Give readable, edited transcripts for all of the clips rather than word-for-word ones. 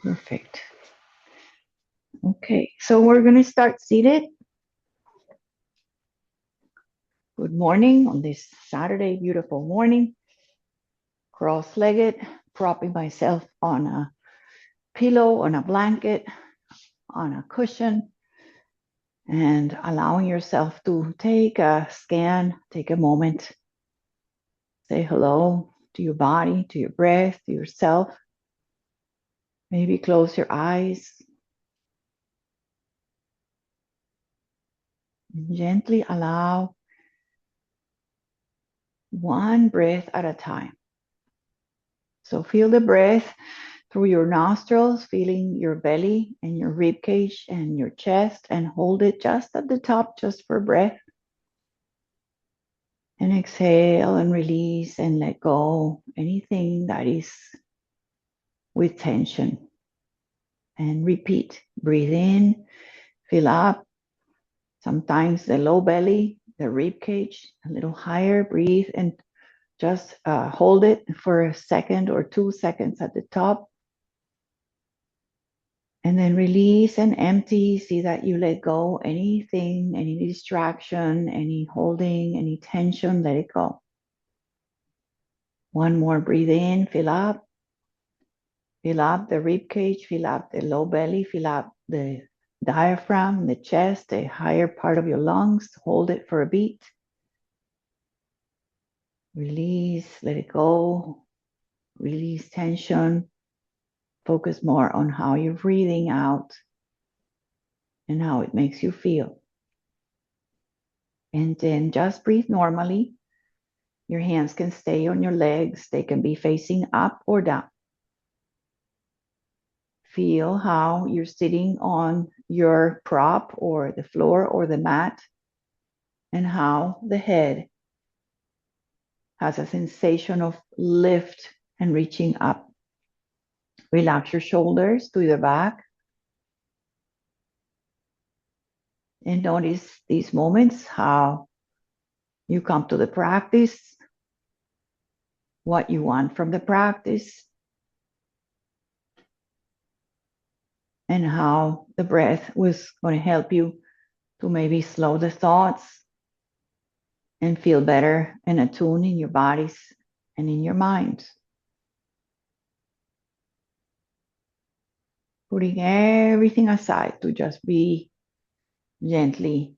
Perfect. Okay, so we're going to start seated. Good morning on this Saturday, beautiful morning. Cross-legged, propping myself on a pillow, on a blanket, on a cushion, and allowing yourself to take a scan, take a moment, say hello to your body, to your breath, to yourself. Maybe close your eyes. Gently allow one breath at a time. So feel the breath through your nostrils, feeling your belly and your rib cage and your chest, and hold it just at the top, just for breath. And exhale and release and let go anything that is with tension. And repeat. Breathe in, fill up. Sometimes the low belly, the rib cage, a little higher. Breathe and just hold it for a second or 2 seconds at the top. And then release and empty. See that you let go anything, any distraction, any holding, any tension, let it go. One more, breathe in, fill up. Fill up the rib cage, fill up the low belly, fill up the diaphragm, the chest, the higher part of your lungs. Hold it for a beat. Release, let it go. Release tension. Focus more on how you're breathing out and how it makes you feel. And then just breathe normally. Your hands can stay on your legs. They can be facing up or down. Feel how you're sitting on your prop or the floor or the mat, and how the head has a sensation of lift and reaching up. Relax your shoulders to the back. And notice these moments, how you come to the practice, what you want from the practice, and how the breath was going to help you to maybe slow the thoughts and feel better and attune in your bodies and in your minds. Putting everything aside to just be gently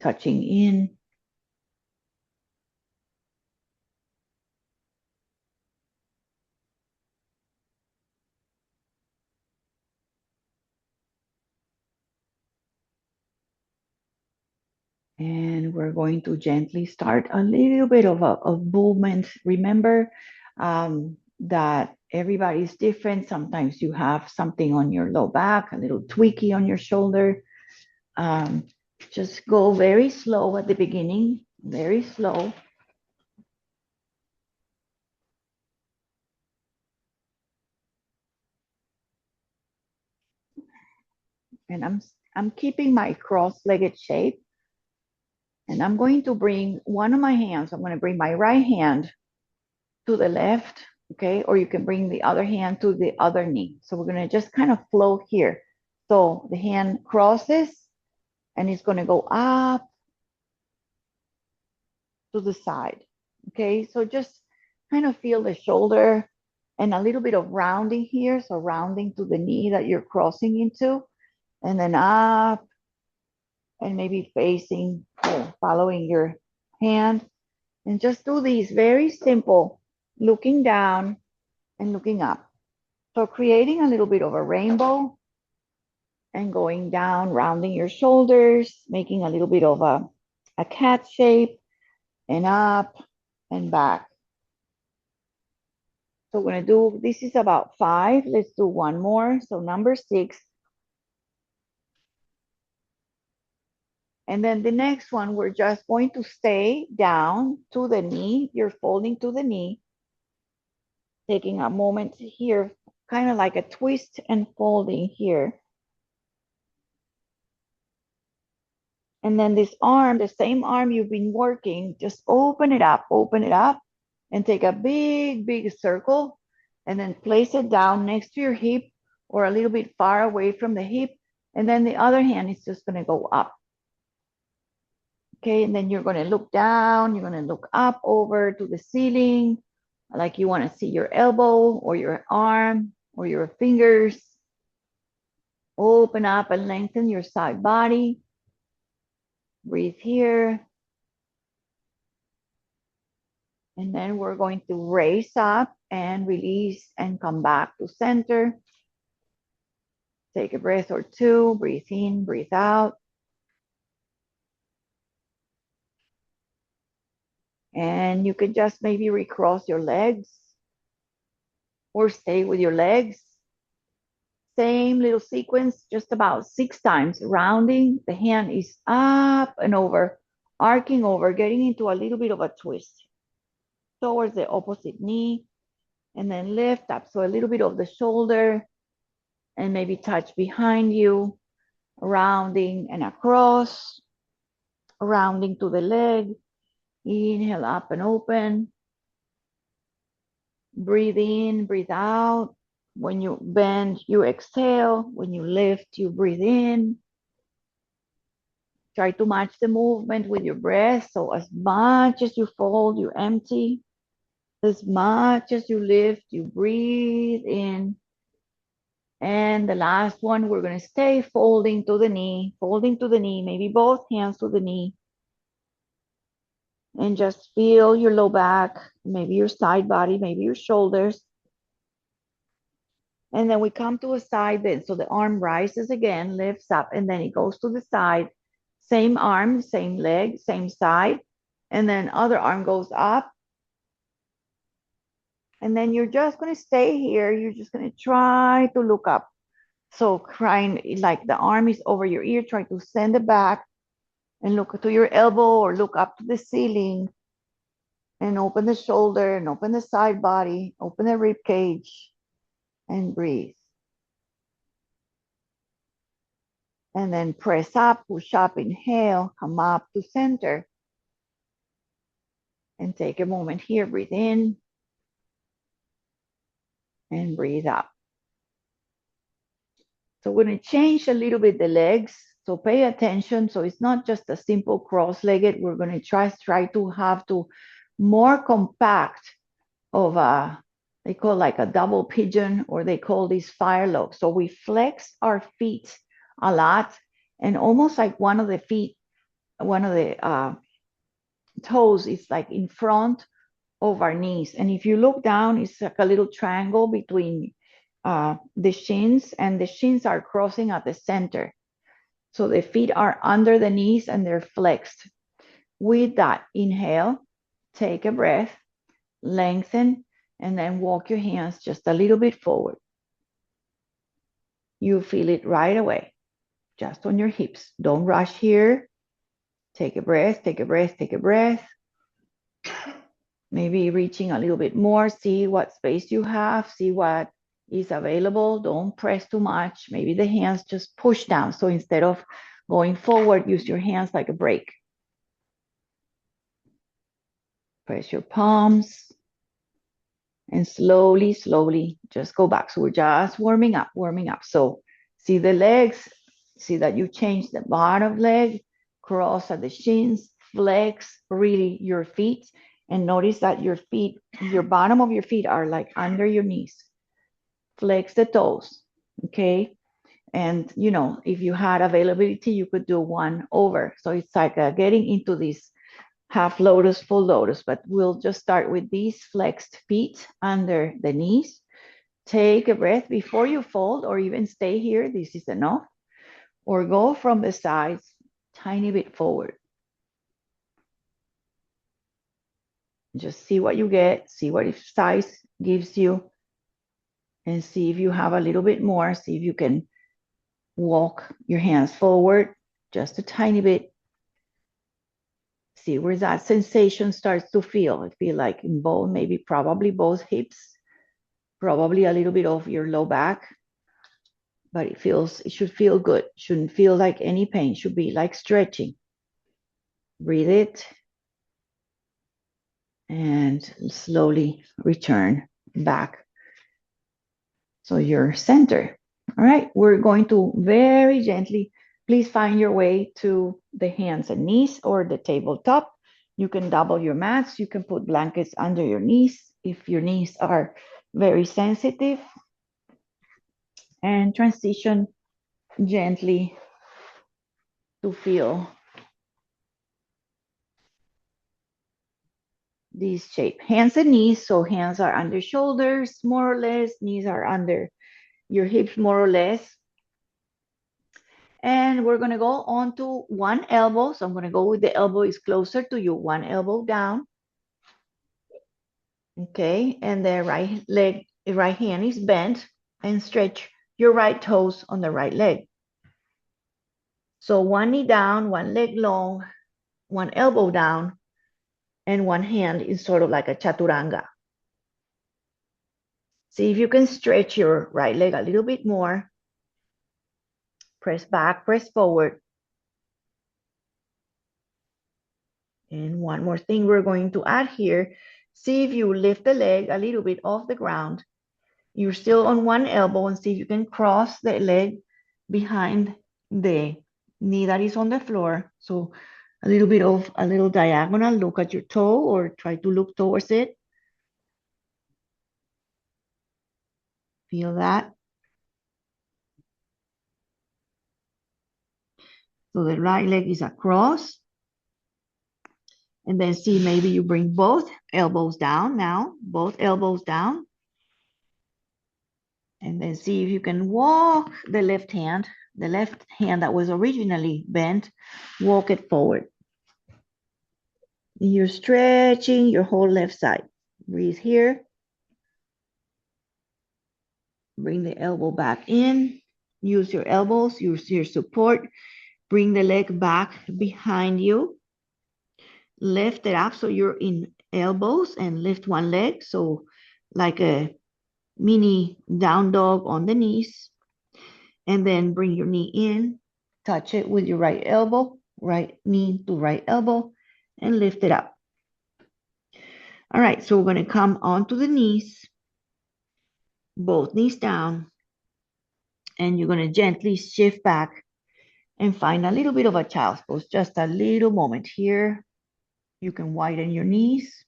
touching in. And we're going to gently start a little bit of movement. Remember that everybody's different. Sometimes you have something on your low back, a little tweaky on your shoulder. Just go very slow at the beginning, very slow. And I'm keeping my cross-legged shape. And I'm going to bring one of my hands, I'm going to bring my right hand to the left, okay? Or you can bring the other hand to the other knee. So we're going to just kind of flow here. So the hand crosses and it's going to go up to the side, okay? So just kind of feel the shoulder and a little bit of rounding here. So rounding to the knee that you're crossing into, and then up and maybe facing, following your hand. And just do these very simple, looking down and looking up. So creating a little bit of a rainbow and going down, rounding your shoulders, making a little bit of a cat shape, and up and back. So we're going to do, this is about 5. Let's do one more. So number 6. And then the next one, we're just going to stay down to the knee. You're folding to the knee, taking a moment here, kind of like a twist and folding here. And then this arm, the same arm you've been working, just open it up, and take a big, big circle and then place it down next to your hip or a little bit far away from the hip. And then the other hand is just going to go up. Okay, and then you're going to look down, you're going to look up over to the ceiling, like you want to see your elbow or your arm or your fingers. Open up and lengthen your side body. Breathe here. And then we're going to raise up and release and come back to center. Take a breath or two. Breathe in, breathe out. And you could just maybe recross your legs or stay with your legs. Same little sequence, just about 6 times. Rounding, the hand is up and over, arcing over, getting into a little bit of a twist towards the opposite knee, and then lift up. So a little bit of the shoulder and maybe touch behind you, rounding and across, rounding to the leg. Inhale up and open. Breathe in, breathe out. When you bend, you exhale. When you lift, you breathe in. Try to match the movement with your breath. So as much as you fold, you empty. As much as you lift, you breathe in. And the last one, we're going to stay folding to the knee, maybe both hands to the knee. And just feel your low back, maybe your side body, maybe your shoulders. And then we come to a side bend. So the arm rises again, lifts up, and then it goes to the side. Same arm, same leg, same side. And then other arm goes up. And then you're just going to stay here. You're just going to try to look up. So crying like the arm is over your ear, try to send it back and look to your elbow or look up to the ceiling and open the shoulder and open the side body, open the rib cage and breathe. And then press up, push up, inhale, come up to center. And take a moment here, breathe in and breathe out. So we're going to change a little bit the legs. So pay attention. So it's not just a simple cross-legged. We're going to try to have to more compact of a, they call like a double pigeon, or they call these fire logs. So we flex our feet a lot, and almost like one of the feet, one of the toes is like in front of our knees. And if you look down, it's like a little triangle between the shins, and the shins are crossing at the center. So the feet are under the knees and they're flexed. With that, inhale, take a breath, lengthen, and then walk your hands just a little bit forward. You feel it right away, just on your hips. Don't rush here. Take a breath, take a breath, take a breath. Maybe reaching a little bit more. See what space you have. See what is available. Don't press too much. Maybe the hands just push down. So instead of going forward, use your hands like a brake. Press your palms. And slowly, slowly, just go back. So we're just warming up, warming up. So see the legs. See that you change the bottom leg. Cross at the shins. Flex really your feet. And notice that your feet, your bottom of your feet are like under your knees. Flex the toes, okay? And, you know, if you had availability, you could do one over. So it's like getting into this half lotus, full lotus, but we'll just start with these flexed feet under the knees. Take a breath before you fold, or even stay here. This is enough. Or go from the sides, tiny bit forward. Just see what you get, see what size gives you, and see if you have a little bit more. See if you can walk your hands forward just a tiny bit. See where that sensation starts to feel. I feel like in both, maybe probably both hips, probably a little bit of your low back, but it should feel good. Shouldn't feel like any pain. Should be like stretching. Breathe it. And slowly return back So you're center. All right, we're going to very gently, please find your way to the hands and knees or the tabletop. You can double your mats. You can put blankets under your knees if your knees are very sensitive, and transition gently to feel this shape. Hands and knees, so hands are under shoulders, more or less, knees are under your hips, more or less. And we're gonna go on to one elbow. So I'm gonna go with the elbow is closer to you, one elbow down. Okay, and the right leg, the right hand is bent, and stretch your right toes on the right leg. So one knee down, one leg long, one elbow down, and one hand is sort of like a chaturanga. See if you can stretch your right leg a little bit more. Press back, press forward. And one more thing we're going to add here. See if you lift the leg a little bit off the ground. You're still on one elbow, and see if you can cross the leg behind the knee that is on the floor. So a little bit of a little diagonal, look at your toe or try to look towards it. Feel that. So the right leg is across. And then see, maybe you bring both elbows down now, both elbows down. And then see if you can walk the left hand that was originally bent, walk it forward. You're stretching your whole left side. Breathe here. Bring the elbow back in. Use your elbows, use your support. Bring the leg back behind you. Lift it up so you're in elbows and lift one leg. So like a mini down dog on the knees. And then bring your knee in. Touch it with your right elbow, right knee to right elbow, and lift it up. All right, so we're going to come onto the knees, both knees down, and you're going to gently shift back and find a little bit of a child's pose, just a little moment here. You can widen your knees.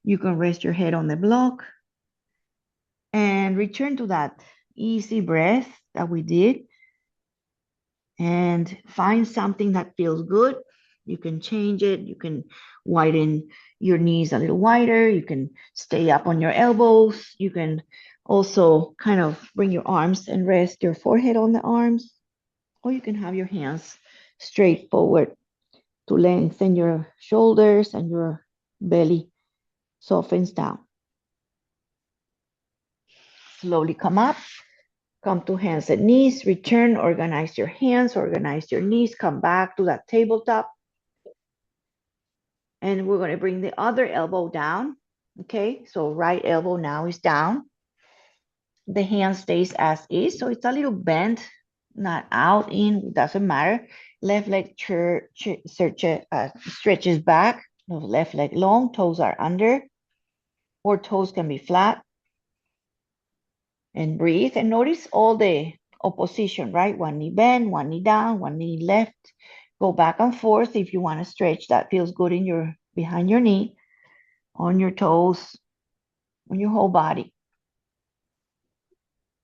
You can rest your head on the block and return to that easy breath that we did, and find something that feels good. You can change it. You can widen your knees a little wider. You can stay up on your elbows. You can also kind of bring your arms and rest your forehead on the arms, or you can have your hands straight forward to lengthen your shoulders and your belly softens down. Slowly come up, come to hands and knees, return, organize your hands, organize your knees, come back to that tabletop. And we're going to bring the other elbow down. Okay, so right elbow now is down. The hand stays as is, so it's a little bent, not out, in, doesn't matter. Left leg stretches back. Left leg long, toes are under, or toes can be flat. And breathe, and notice all the opposition, right? One knee bend, one knee down, one knee left. Go back and forth if you want to stretch. That feels good in your behind your knee, on your toes, on your whole body.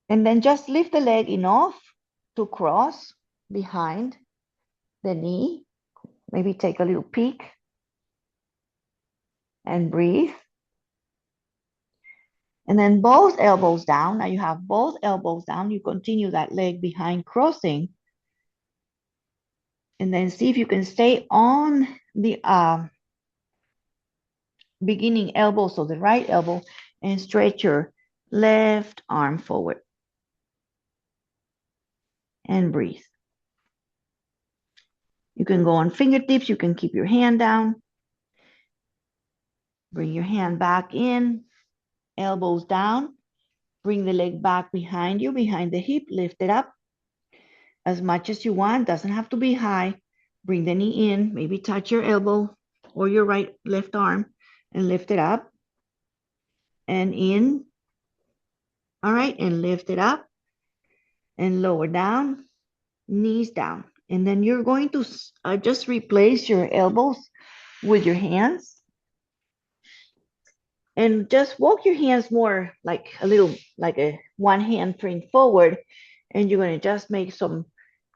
And then just lift the leg enough to cross behind the knee. Maybe take a little peek and breathe. And then both elbows down. Now you have both elbows down. You continue that leg behind crossing. And then see if you can stay on the beginning elbow, so the right elbow, and stretch your left arm forward. And breathe. You can go on fingertips. You can keep your hand down. Bring your hand back in. Elbows down. Bring the leg back behind you, behind the hip. Lift it up as much as you want. Doesn't have to be high. Bring the knee in. Maybe touch your elbow or your left arm and lift it up. And in. All right, and lift it up and lower down, knees down. And then you're going to just replace your elbows with your hands and just walk your hands more like a little, like a one hand print forward. And you're going to just make some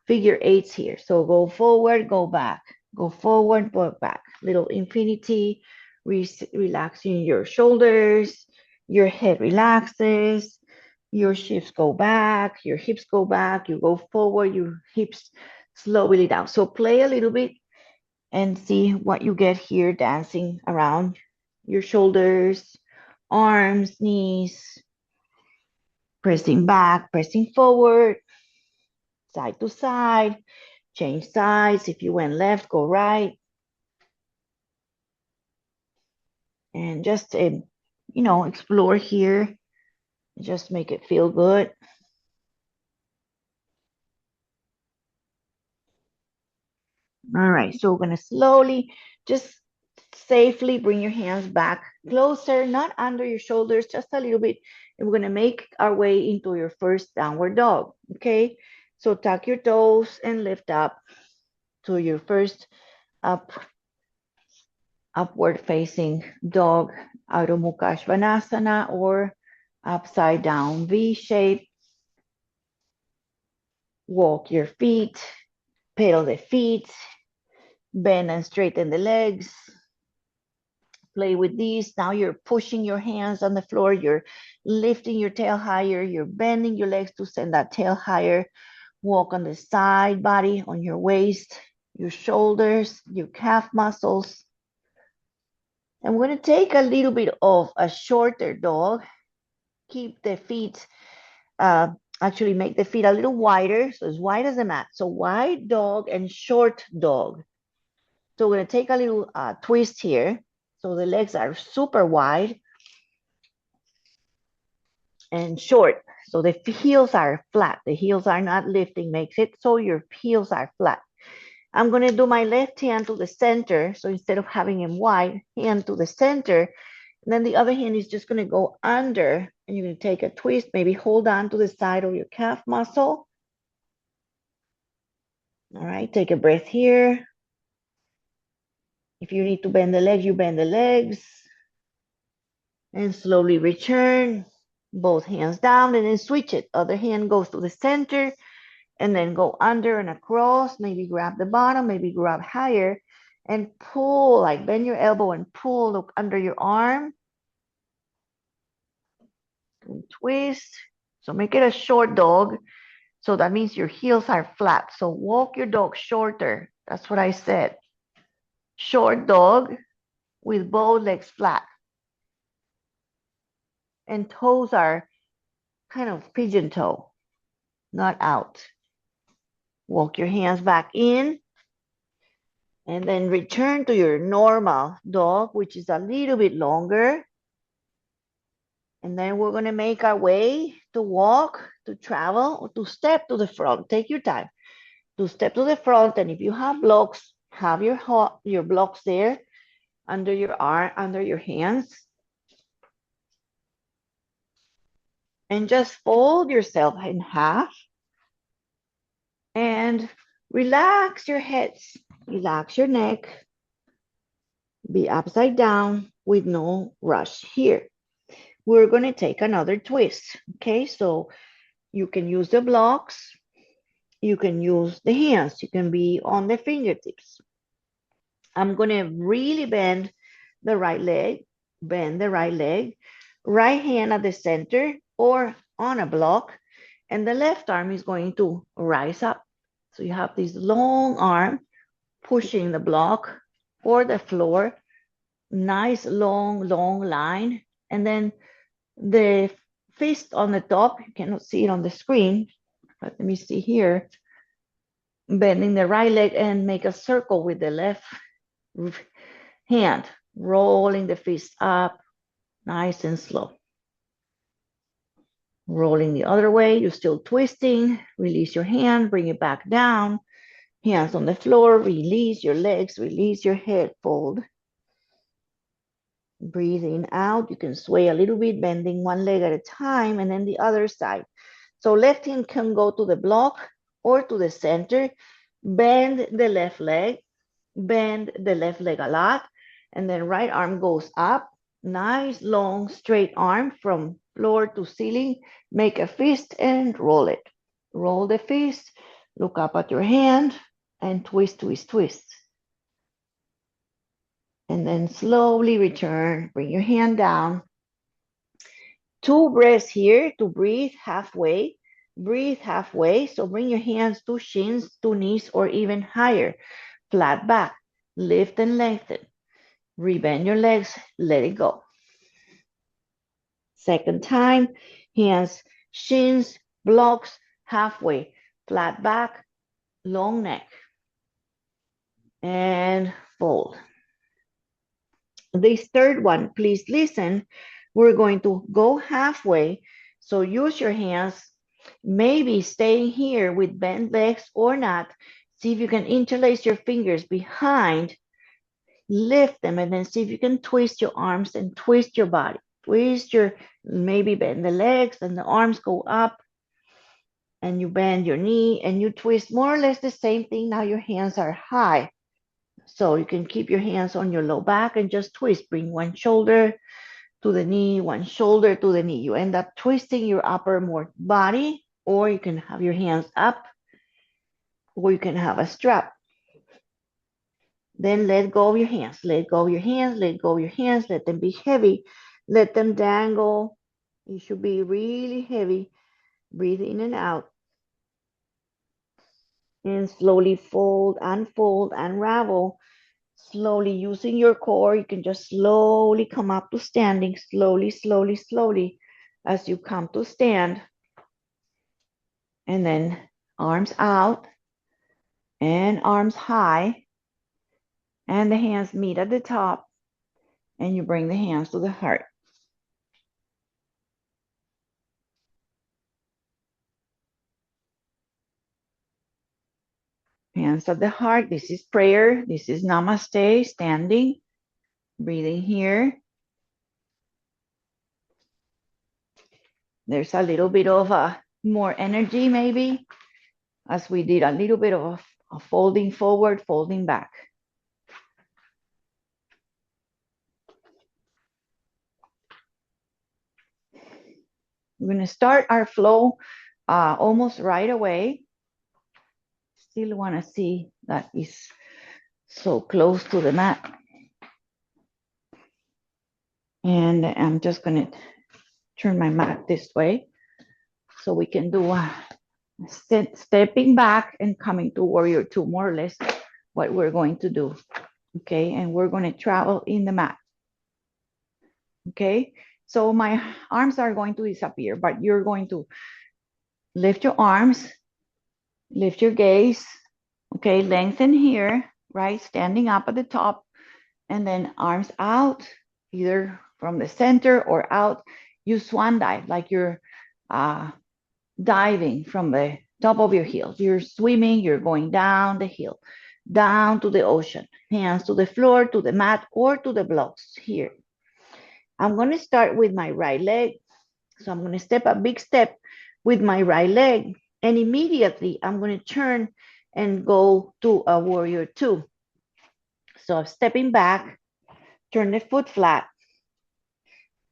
figure eights here. So go forward, go forward, go back. Little infinity, relaxing your shoulders, your head relaxes, your hips go back, you go forward, your hips slowly down. So play a little bit and see what you get here dancing around your shoulders, arms, knees, pressing back, pressing forward, side to side, change sides. If you went left, go right. And just, explore here. Just make it feel good. All right, so we're gonna slowly, just safely bring your hands back closer, not under your shoulders, just a little bit. And we're gonna make our way into your first downward dog, okay? So tuck your toes and lift up to your first upward facing dog, Adho Mukha Svanasana, or upside down V shape. Walk your feet, pedal the feet, bend and straighten the legs. Play with these. Now you're pushing your hands on the floor. You're lifting your tail higher. You're bending your legs to send that tail higher. Walk on the side body, on your waist, your shoulders, your calf muscles. And we're going to take a little bit of a shorter dog. Keep the feet, actually make the feet a little wider. So as wide as the mat. So wide dog and short dog. So we're going to take a little twist here. So the legs are super wide and short. So the heels are flat. The heels are not lifting, makes it so your heels are flat. I'm going to do my left hand to the center. So instead of having him wide, hand to the center. And then the other hand is just going to go under. And you're going to take a twist, maybe hold on to the side of your calf muscle. All right, take a breath here. If you need to bend the legs, you bend the legs. And slowly return. Both hands down and then switch it. Other hand goes to the center and then go under and across. Maybe grab the bottom, maybe grab higher and pull, like bend your elbow and pull, look under your arm. And twist. So make it a short dog. So that means your heels are flat. So walk your dog shorter. That's what I said. Short dog with both legs flat. And toes are kind of pigeon toe, not out. Walk your hands back in and then return to your normal dog, which is a little bit longer. And then we're going to make our way to walk, to travel, or to step to the front. Take your time to step to the front. And if you have blocks, have your blocks there under your arm, under your hands. And just fold yourself in half and relax your heads, relax your neck, be upside down with no rush here. We're going to take another twist. Okay, so you can use the blocks, you can use the hands, you can be on the fingertips. I'm going to really bend the right leg, right hand at the center or on a block, and the left arm is going to rise up. So you have this long arm pushing the block or the floor, nice long line, and then the fist on the top, you cannot see it on the screen, but let me see here, bending the right leg and make a circle with the left hand, rolling the fist up, nice and slow. Rolling the other way, you're still twisting, release your hand, bring it back down, hands on the floor, release your legs, release your head, fold. Breathing out, you can sway a little bit, bending one leg at a time, and then the other side. So left hand can go to the block or to the center. Bend the left leg, bend the left leg a lot, and then right arm goes up. Nice, long, straight arm from floor to ceiling. Make a fist and roll it. Roll the fist, look up at your hand, and twist, twist, twist. And then slowly return, bring your hand down. 2 breaths here to breathe halfway. Breathe halfway. So bring your hands to shins, to knees, or even higher. Flat back. Lift and lengthen. Rebend your legs. Let it go. Second time. Hands, shins, blocks, halfway. Flat back, long neck. And fold. This third one, please listen. We're going to go halfway. So use your hands, maybe staying here with bent legs or not. See if you can interlace your fingers behind, lift them, and then see if you can twist your arms and twist your body. Twist your, maybe bend the legs and the arms go up, and you bend your knee and you twist more or less the same thing. Now your hands are high. So you can keep your hands on your low back and just twist. Bring one shoulder to the knee, one shoulder to the knee. You end up twisting your upper more body, or you can have your hands up, or you can have a strap. Then let go of your hands. Let go of your hands. Let go of your hands. Let them be heavy. Let them dangle. You should be really heavy. Breathe in and out. And slowly fold, unfold, unravel. Slowly using your core, you can just slowly come up to standing, slowly, slowly, slowly as you come to stand. And then arms out and arms high, and the hands meet at the top, and you bring the hands to the heart. Hands at the heart. This is prayer. This is namaste, standing, breathing here. There's a little bit of more energy maybe, as we did a little bit of a folding forward, folding back. We're going to start our flow almost right away. Still want to see that is so close to the mat. And I'm just going to turn my mat this way so we can do stepping back and coming to warrior two, more or less what we're going to do. Okay, and we're going to travel in the mat. Okay, so my arms are going to disappear, but you're going to lift your arms, lift your gaze. Okay, lengthen here, right? Standing up at the top, and then arms out, either from the center or out. You swan dive like you're diving from the top of your heels. You're swimming, you're going down the hill, down to the ocean, hands to the floor, to the mat, or to the blocks here. I'm going to start with my right leg. So I'm going to step a big step with my right leg, and immediately I'm going to turn and go to a warrior two. So I'm stepping back, turn the foot flat,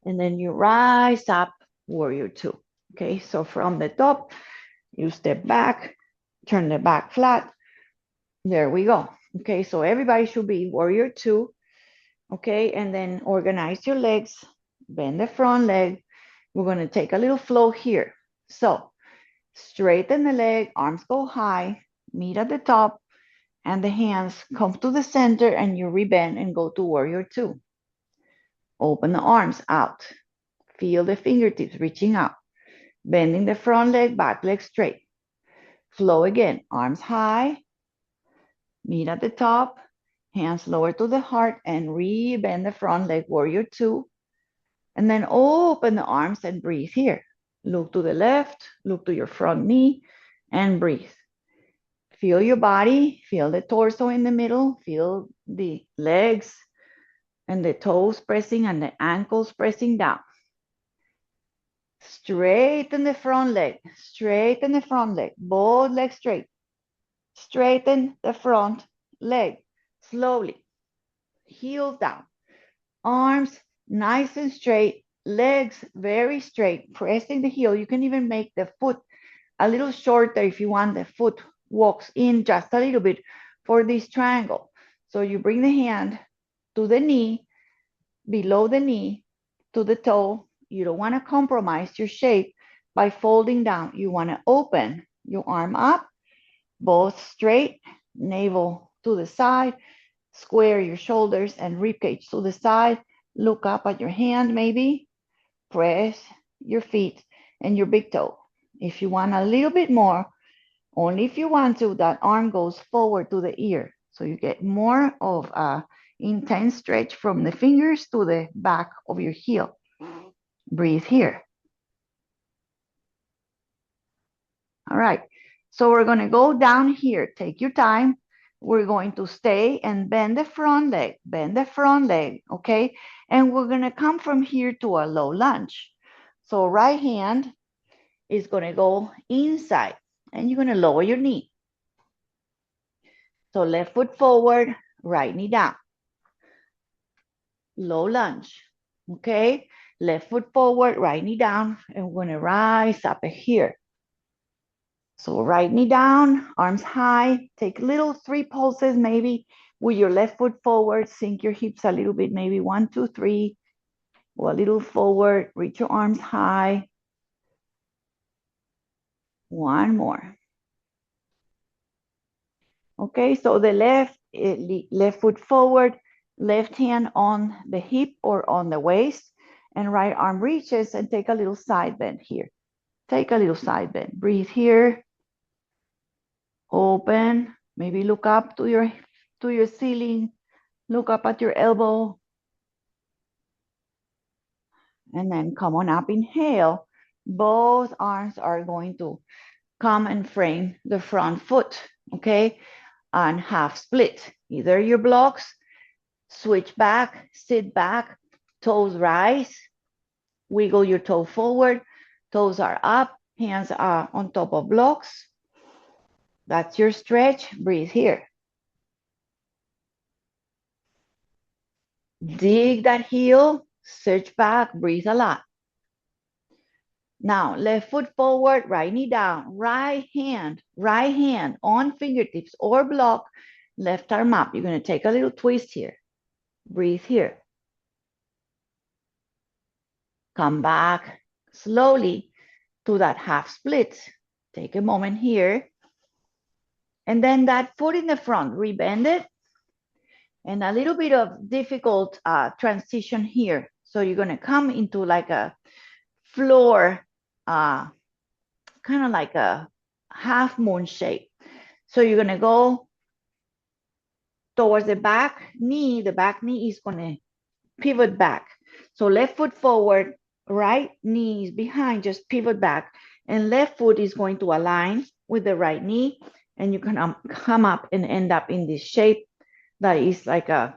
and then you rise up, warrior two. Okay, so from the top, you step back, turn the back flat. There we go. Okay, so everybody should be warrior two. Okay, and then organize your legs, bend the front leg. We're going to take a little flow here. So straighten the leg, arms go high, meet at the top, and the hands come to the center, and you rebend and go to warrior two. Open the arms out. Feel the fingertips reaching out. Bending the front leg, back leg straight. Flow again, arms high, meet at the top, hands lower to the heart, and re-bend the front leg, warrior two. And then open the arms and breathe here. Look to the left, look to your front knee, and breathe. Feel your body, feel the torso in the middle, feel the legs, and the toes pressing and the ankles pressing down. Straighten the front leg, straighten the front leg, both legs straight. Straighten the front leg, slowly. Heels down, arms nice and straight, legs very straight, pressing the heel. You can even make the foot a little shorter if you want. The foot walks in just a little bit for this triangle. So you bring the hand to the knee, below the knee, to the toe. You don't want to compromise your shape by folding down. You want to open your arm up, both straight, navel to the side, square your shoulders and ribcage to the side. Look up at your hand maybe. Press your feet and your big toe. If you want a little bit more, only if you want to, that arm goes forward to the ear. So you get more of a intense stretch from the fingers to the back of your heel. Breathe here. All right. So we're going to go down here. Take your time. We're going to stay and bend the front leg, okay? And we're going to come from here to a low lunge. So right hand is going to go inside, and you're going to lower your knee. So left foot forward, right knee down. Low lunge, okay? Left foot forward, right knee down, and we're going to rise up here. So right knee down, arms high, take little 3 pulses maybe with your left foot forward, sink your hips a little bit, maybe 1, 2, 3, go a little forward, reach your arms high. One more. Okay, so the left foot forward, left hand on the hip or on the waist, and right arm reaches, and take a little side bend here. Take a little side bend. Breathe here. Open. Maybe look up to your ceiling. Look up at your elbow. And then come on up. Inhale. Both arms are going to come and frame the front foot. Okay. And half split. Either your blocks, switch back, sit back, toes rise, wiggle your toe forward, toes are up, hands are on top of blocks. That's your stretch. Breathe here. Dig that heel, search back, breathe a lot. Now, left foot forward, right knee down, right hand on fingertips or block, left arm up. You're going to take a little twist here. Breathe here. Come back slowly to that half split. Take a moment here. And then that foot in the front, rebend it. And a little bit of difficult transition here. So you're going to come into like a floor, kind of like a half moon shape. So you're going to go towards the back knee. The back knee is going to pivot back. So left foot forward, right knee is behind, just pivot back. And left foot is going to align with the right knee. And you can come up and end up in this shape that is like a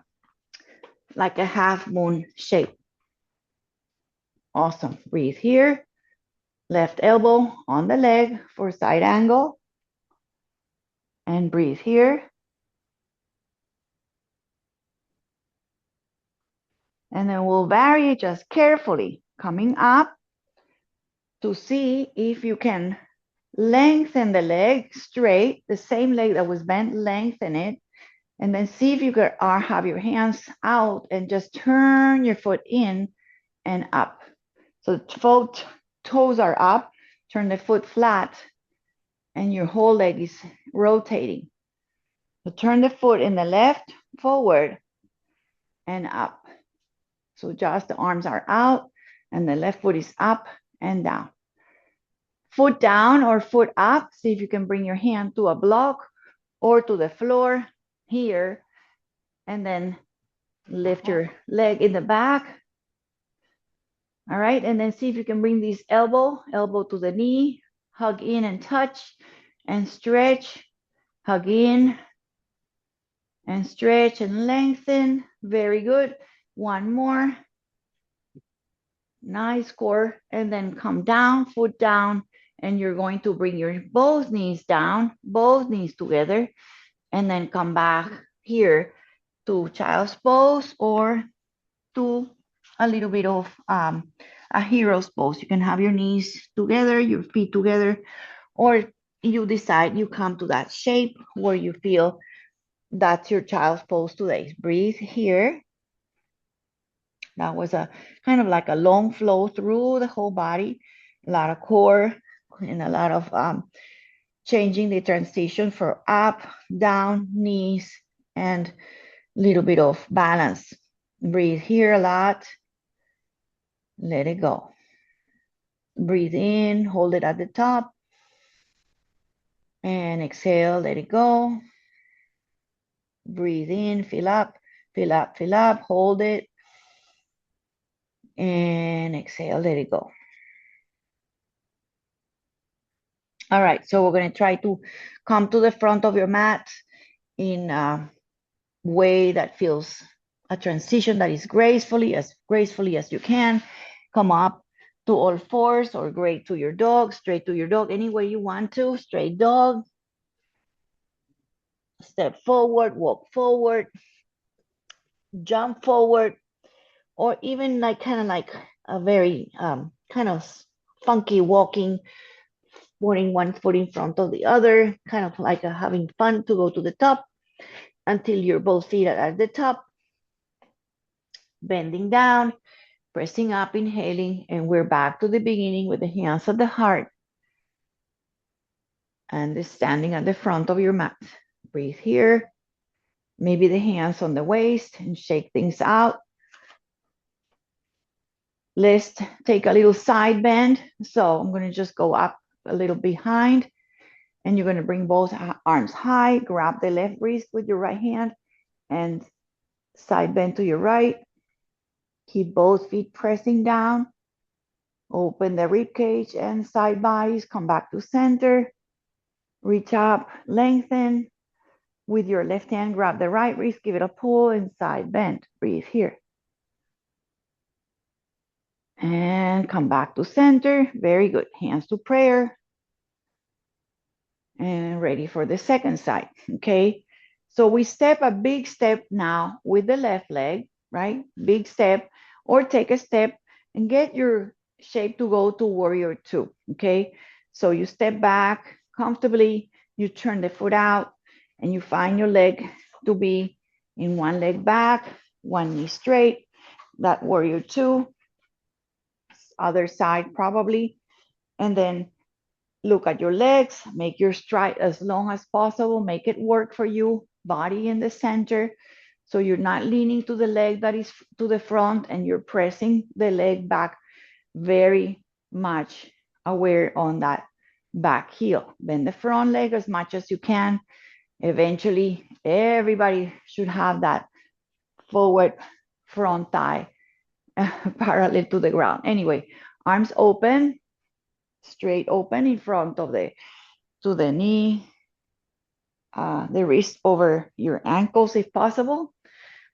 half moon shape. Awesome. Breathe here. Left elbow on the leg for side angle. And breathe here. And then we'll vary just carefully, coming up to see if you can lengthen the leg straight, the same leg that was bent, lengthen it. And then see if you can have your hands out and just turn your foot in and up. So the toes are up, turn the foot flat, and your whole leg is rotating. So turn the foot in the left forward and up. So just the arms are out and the left foot is up and down. Foot down or foot up. See if you can bring your hand to a block or to the floor here. And then lift your leg in the back. All right. And then see if you can bring this elbow to the knee. Hug in and touch and stretch. Hug in and stretch and lengthen. Very good. One more. Nice core. And then come down, foot down. And you're going to bring your both knees down, both knees together. And then come back here to child's pose or to a little bit of a hero's pose. You can have your knees together, your feet together, or you decide you come to that shape where you feel that's your child's pose today. Breathe here. That was a kind of like a long flow through the whole body, a lot of core and a lot of changing the transition for up, down, knees, and a little bit of balance. Breathe here a lot. Let it go. Breathe in, hold it at the top, and exhale, let it go. Breathe in, fill up, fill up, fill up, hold it, and exhale, let it go. All right, so we're going to try to come to the front of your mat in a way that feels a transition that is gracefully as you can. Come up to all fours or straight to your dog, any way you want to. Straight dog. Step forward, walk forward, jump forward, or even like kind of like a very kind of funky walking, putting one foot in front of the other, kind of like having fun to go to the top until your both feet are at the top, bending down, pressing up, inhaling, and we're back to the beginning with the hands at the heart and standing at the front of your mat. Breathe here, maybe the hands on the waist and shake things out. Let's take a little side bend. So I'm going to just go up a little behind, and you're going to bring both arms high, grab the left wrist with your right hand, and side bend to your right. Keep both feet pressing down. Open the rib cage and side bodies. Come back to center. Reach up, lengthen. With your left hand, grab the right wrist, give it a pull, and side bend. Breathe here. And come back to center. Very good. Hands to prayer. And ready for the second side. Okay. So we step a big step now with the left leg, right? Big step, or take a step and get your shape to go to warrior two. Okay. So you step back comfortably, you turn the foot out, and you find your leg to be in one leg back, one knee straight, that warrior two, other side probably. And then look at your legs, make your stride as long as possible, make it work for you, body in the center. So you're not leaning to the leg that is to the front and you're pressing the leg back very much aware on that back heel. Bend the front leg as much as you can. Eventually, everybody should have that forward front thigh parallel to the ground. Anyway, arms open, straight open in front of the knee, the wrist over your ankles if possible.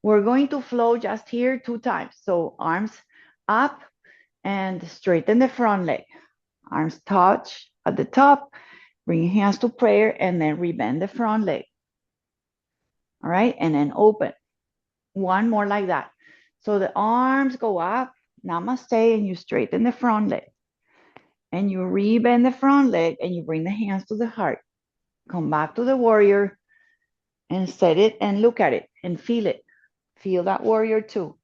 We're going to flow just here 2 times. So arms up and straighten the front leg. Arms touch at the top, bring your hands to prayer, and then rebend the front leg. All right, and then open. One more like that. So the arms go up, namaste, and you straighten the front leg. And you rebend the front leg and you bring the hands to the heart. Come back to the warrior and set it and look at it and feel it. Feel that warrior two.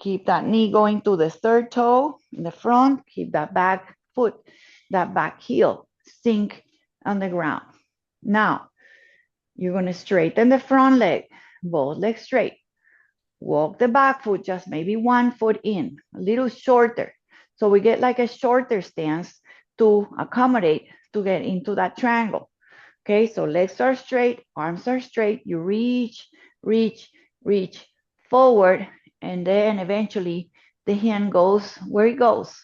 Keep that knee going to the third toe in the front. Keep that back foot, that back heel sink on the ground. Now, you're going to straighten the front leg, both legs straight. Walk the back foot, just maybe 1 foot in, a little shorter. So we get like a shorter stance to accommodate to get into that triangle. Okay, so legs are straight, arms are straight. You reach, reach, reach forward, and then eventually the hand goes where it goes.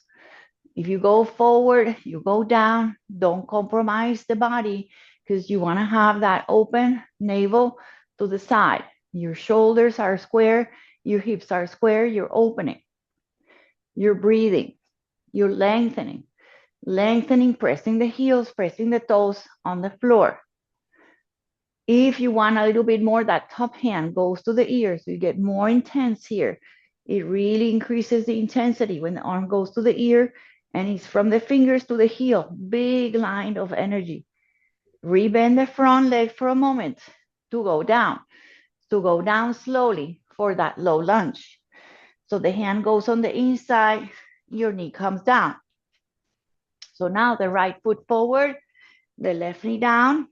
If you go forward, you go down. Don't compromise the body because you want to have that open navel to the side. Your shoulders are square Your hips are square, you're opening. You're breathing. You're lengthening. Lengthening, pressing the heels, pressing the toes on the floor. If you want a little bit more, that top hand goes to the ears. So you get more intense here. It really increases the intensity when the arm goes to the ear and it's from the fingers to the heel. Big line of energy. Rebend the front leg for a moment to go down. To go down slowly for that low lunge. So the hand goes on the inside, your knee comes down. So now the right foot forward, the left knee down.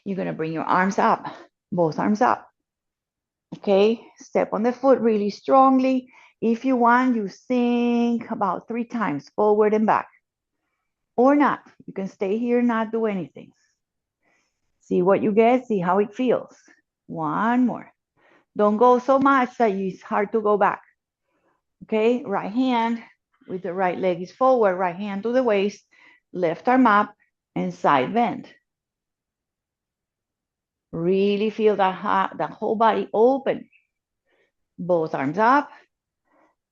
You're going to bring your arms up, both arms up. Okay, step on the foot really strongly. If you want, you sink about 3 times forward and back. Or not. You can stay here and not do anything. See what you get, see how it feels. One more. Don't go so much that it's hard to go back. Okay, right hand with the right leg is forward, right hand to the waist, left arm up, and side bend. Really feel that whole body open. Both arms up,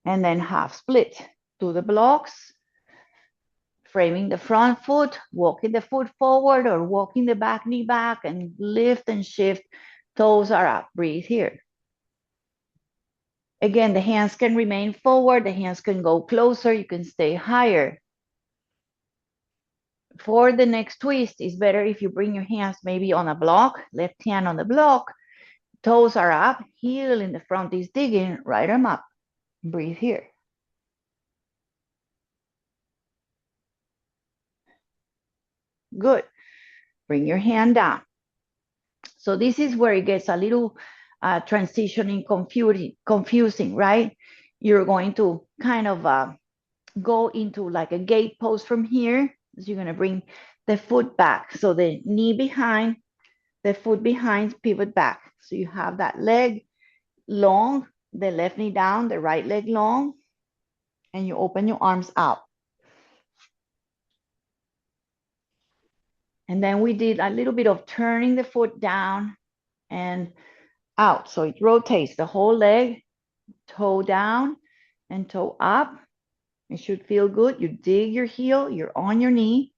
and then half split to the blocks, framing the front foot, walking the foot forward or walking the back knee back and lift and shift. Toes are up. Breathe here. Again, the hands can remain forward. The hands can go closer. You can stay higher. For the next twist, it's better if you bring your hands maybe on a block, left hand on the block. Toes are up. Heel in the front is digging. Right arm up. Breathe here. Good. Bring your hand down. So this is where it gets a little transitioning confusing, right? You're going to kind of go into like a gate pose from here. So you're going to bring the foot back. So the knee behind, the foot behind, pivot back. So you have that leg long, the left knee down, the right leg long, and you open your arms out. And then we did a little bit of turning the foot down and out. So it rotates the whole leg, toe down and toe up. It should feel good. You dig your heel, you're on your knee.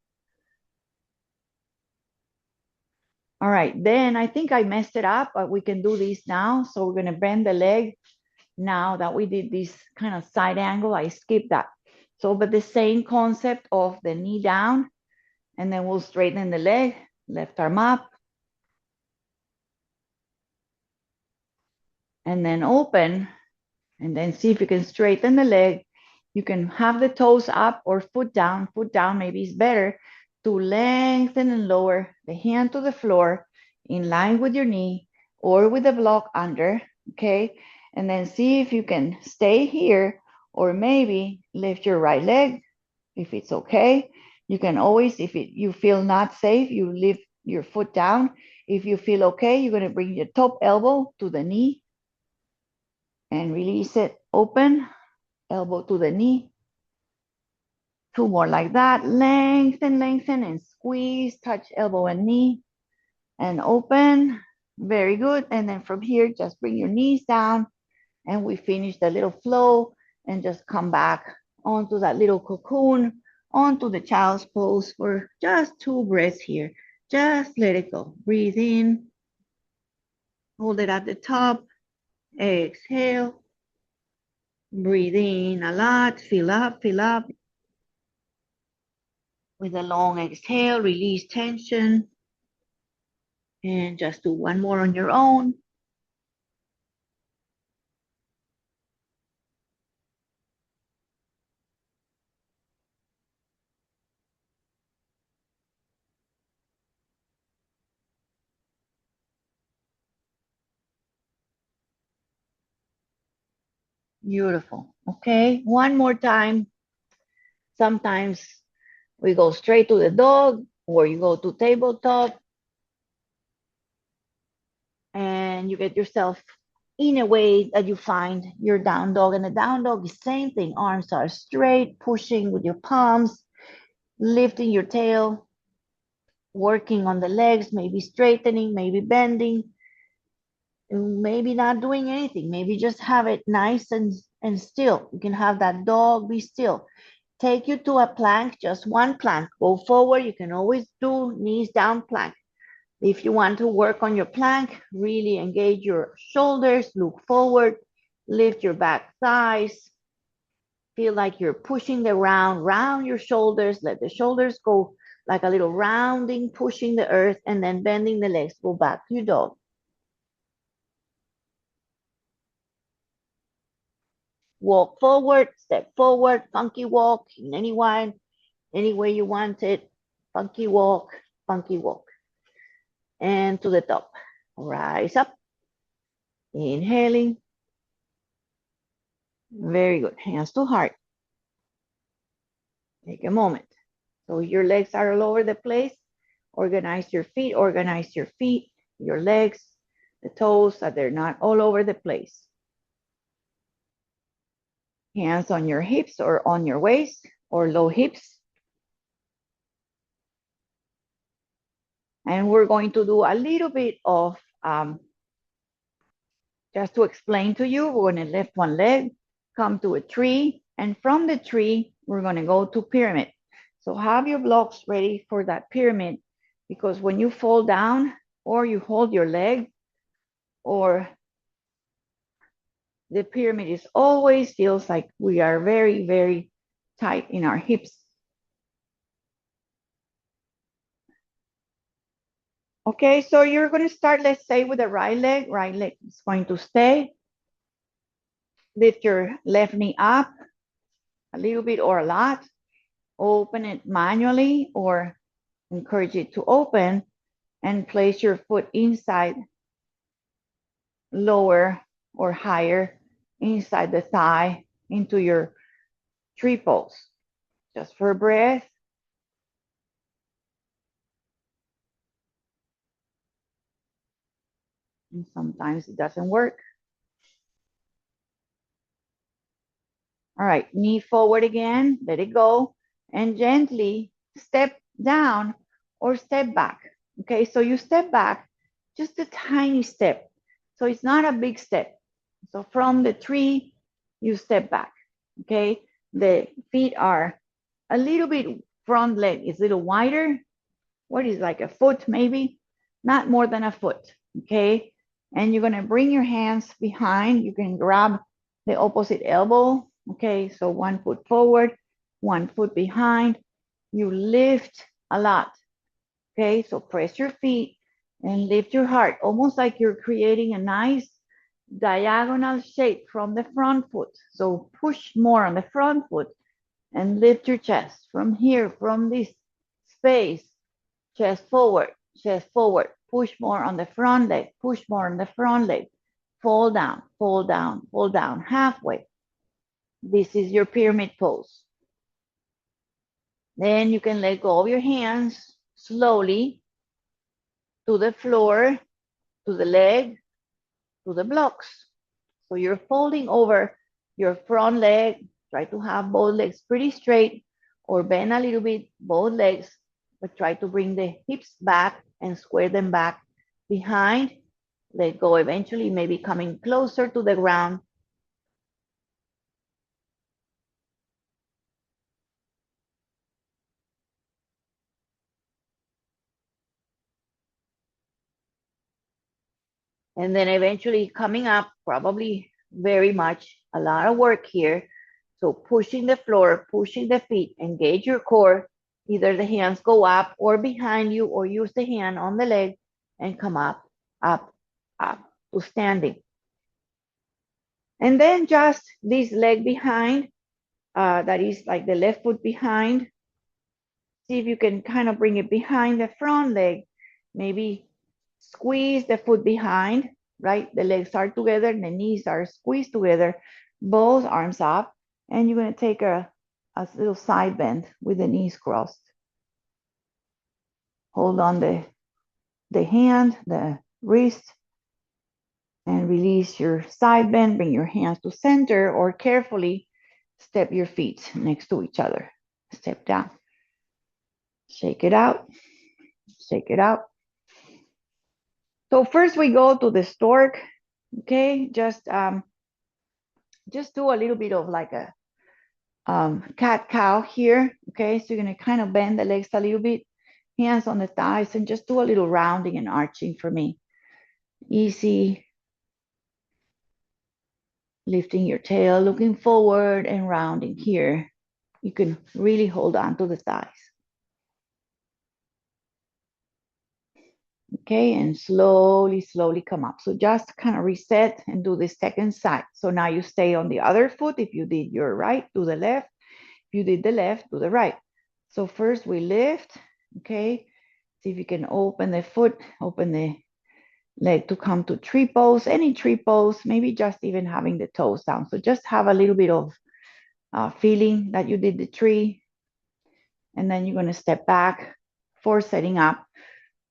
All right, then I think I messed it up, but we can do this now. So we're gonna bend the leg. Now that we did this kind of side angle, I skipped that. So, but the same concept of the knee down, and then we'll straighten the leg, left arm up, and then open, and then see if you can straighten the leg. You can have the toes up or foot down maybe is better to lengthen and lower the hand to the floor in line with your knee or with the block under, okay? And then see if you can stay here or maybe lift your right leg if it's okay. You can always, if you feel not safe, you lift your foot down. If you feel okay, you're gonna bring your top elbow to the knee and release it, open, elbow to the knee. 2 more like that. Lengthen, lengthen, and squeeze, touch elbow and knee, and open. Very good. And then from here, just bring your knees down, and we finish the little flow, and just come back onto that little cocoon, onto the child's pose for just 2 breaths here. Just let it go. Breathe in, hold it at the top, exhale. Breathe in a lot, fill up, fill up. With a long exhale, release tension. And just do 1 more on your own. Beautiful. Okay, 1 more time. Sometimes we go straight to the dog or you go to tabletop and you get yourself in a way that you find your down dog. And the down dog is same thing. Arms are straight, pushing with your palms, lifting your tail, working on the legs, maybe straightening, maybe bending. maybe not doing anything. Maybe just have it nice and still. You can have that dog be still. Take you to a plank, just one plank. Go forward. You can always do knees down plank. If you want to work on your plank, really engage your shoulders, look forward, lift your back thighs. Feel like you're pushing the round your shoulders. Let the shoulders go like a little rounding, pushing the earth, and then bending the legs. Go back to your dog. Walk forward, step forward, funky walk in any way you want it. Funky walk, funky walk. And to the top. Rise up. Inhaling. Very good. Hands to heart. Take a moment. So your legs are all over the place. Organize your feet, your legs, the toes, so they're not all over the place. Hands on your hips or on your waist or low hips. And we're going to do a little bit of, just to explain to you, we're going to lift one leg, come to a tree, and from the tree, we're going to go to pyramid. So have your blocks ready for that pyramid, because when you fall down or you hold your leg, or the pyramid is always feels like we are very, very tight in our hips. Okay, so you're going to start, let's say, with the right leg. Right leg is going to stay. Lift your left knee up a little bit or a lot. Open it manually or encourage it to open, and place your foot inside, lower or higher, inside the thigh into your tree pose. Just for a breath. And sometimes it doesn't work. All right, knee forward again, let it go, and gently step down or step back. Okay, so you step back, just a tiny step. So it's not a big step. So from the tree, you step back. Okay, the feet are a little bit, front leg is a little wider. What is like a foot maybe? Not more than a foot. Okay, and you're gonna bring your hands behind. You can grab the opposite elbow. Okay, so one foot forward, one foot behind. You lift a lot. Okay, so press your feet and lift your heart, almost like you're creating a nice diagonal shape from the front foot. So push more on the front foot and lift your chest from here, from this space. Chest forward, push more on the front leg, push more on the front leg. Fall down, fall down, fall down, halfway. This is your pyramid pose. Then you can let go of your hands slowly to the floor, to the leg, to the blocks. So you're folding over your front leg. Try to have both legs pretty straight, or bend a little bit, both legs, but try to bring the hips back and square them back behind. Let go eventually, maybe coming closer to the ground. And then eventually coming up, probably very much a lot of work here. So pushing the floor, pushing the feet, engage your core. Either the hands go up or behind you, or use the hand on the leg and come up, up, up to standing. And then just this leg behind, that is like the left foot behind. See if you can kind of bring it behind the front leg. Maybe squeeze the foot behind, right? The legs are together, the knees are squeezed together, both arms up, and you're going to take a little side bend with the knees crossed. Hold on the hand, the wrist, and release your side bend. Bring your hands to center, or carefully step your feet next to each other. Step down. Shake it out. Shake it out. So first we go to the stork. Okay, just do a little bit of like a cat cow here. Okay, so you're gonna kind of bend the legs a little bit, hands on the thighs, and just do a little rounding and arching for me. Easy, lifting your tail, looking forward and rounding here. You can really hold on to the thighs. Okay, and slowly, slowly come up. So just kind of reset and do the second side. So now you stay on the other foot. If you did your right, do the left. If you did the left, do the right. So first we lift, okay? See if you can open the foot, open the leg to come to tree pose, any tree pose, maybe just even having the toes down. So just have a little bit of feeling that you did the tree. And then you're going to step back for setting up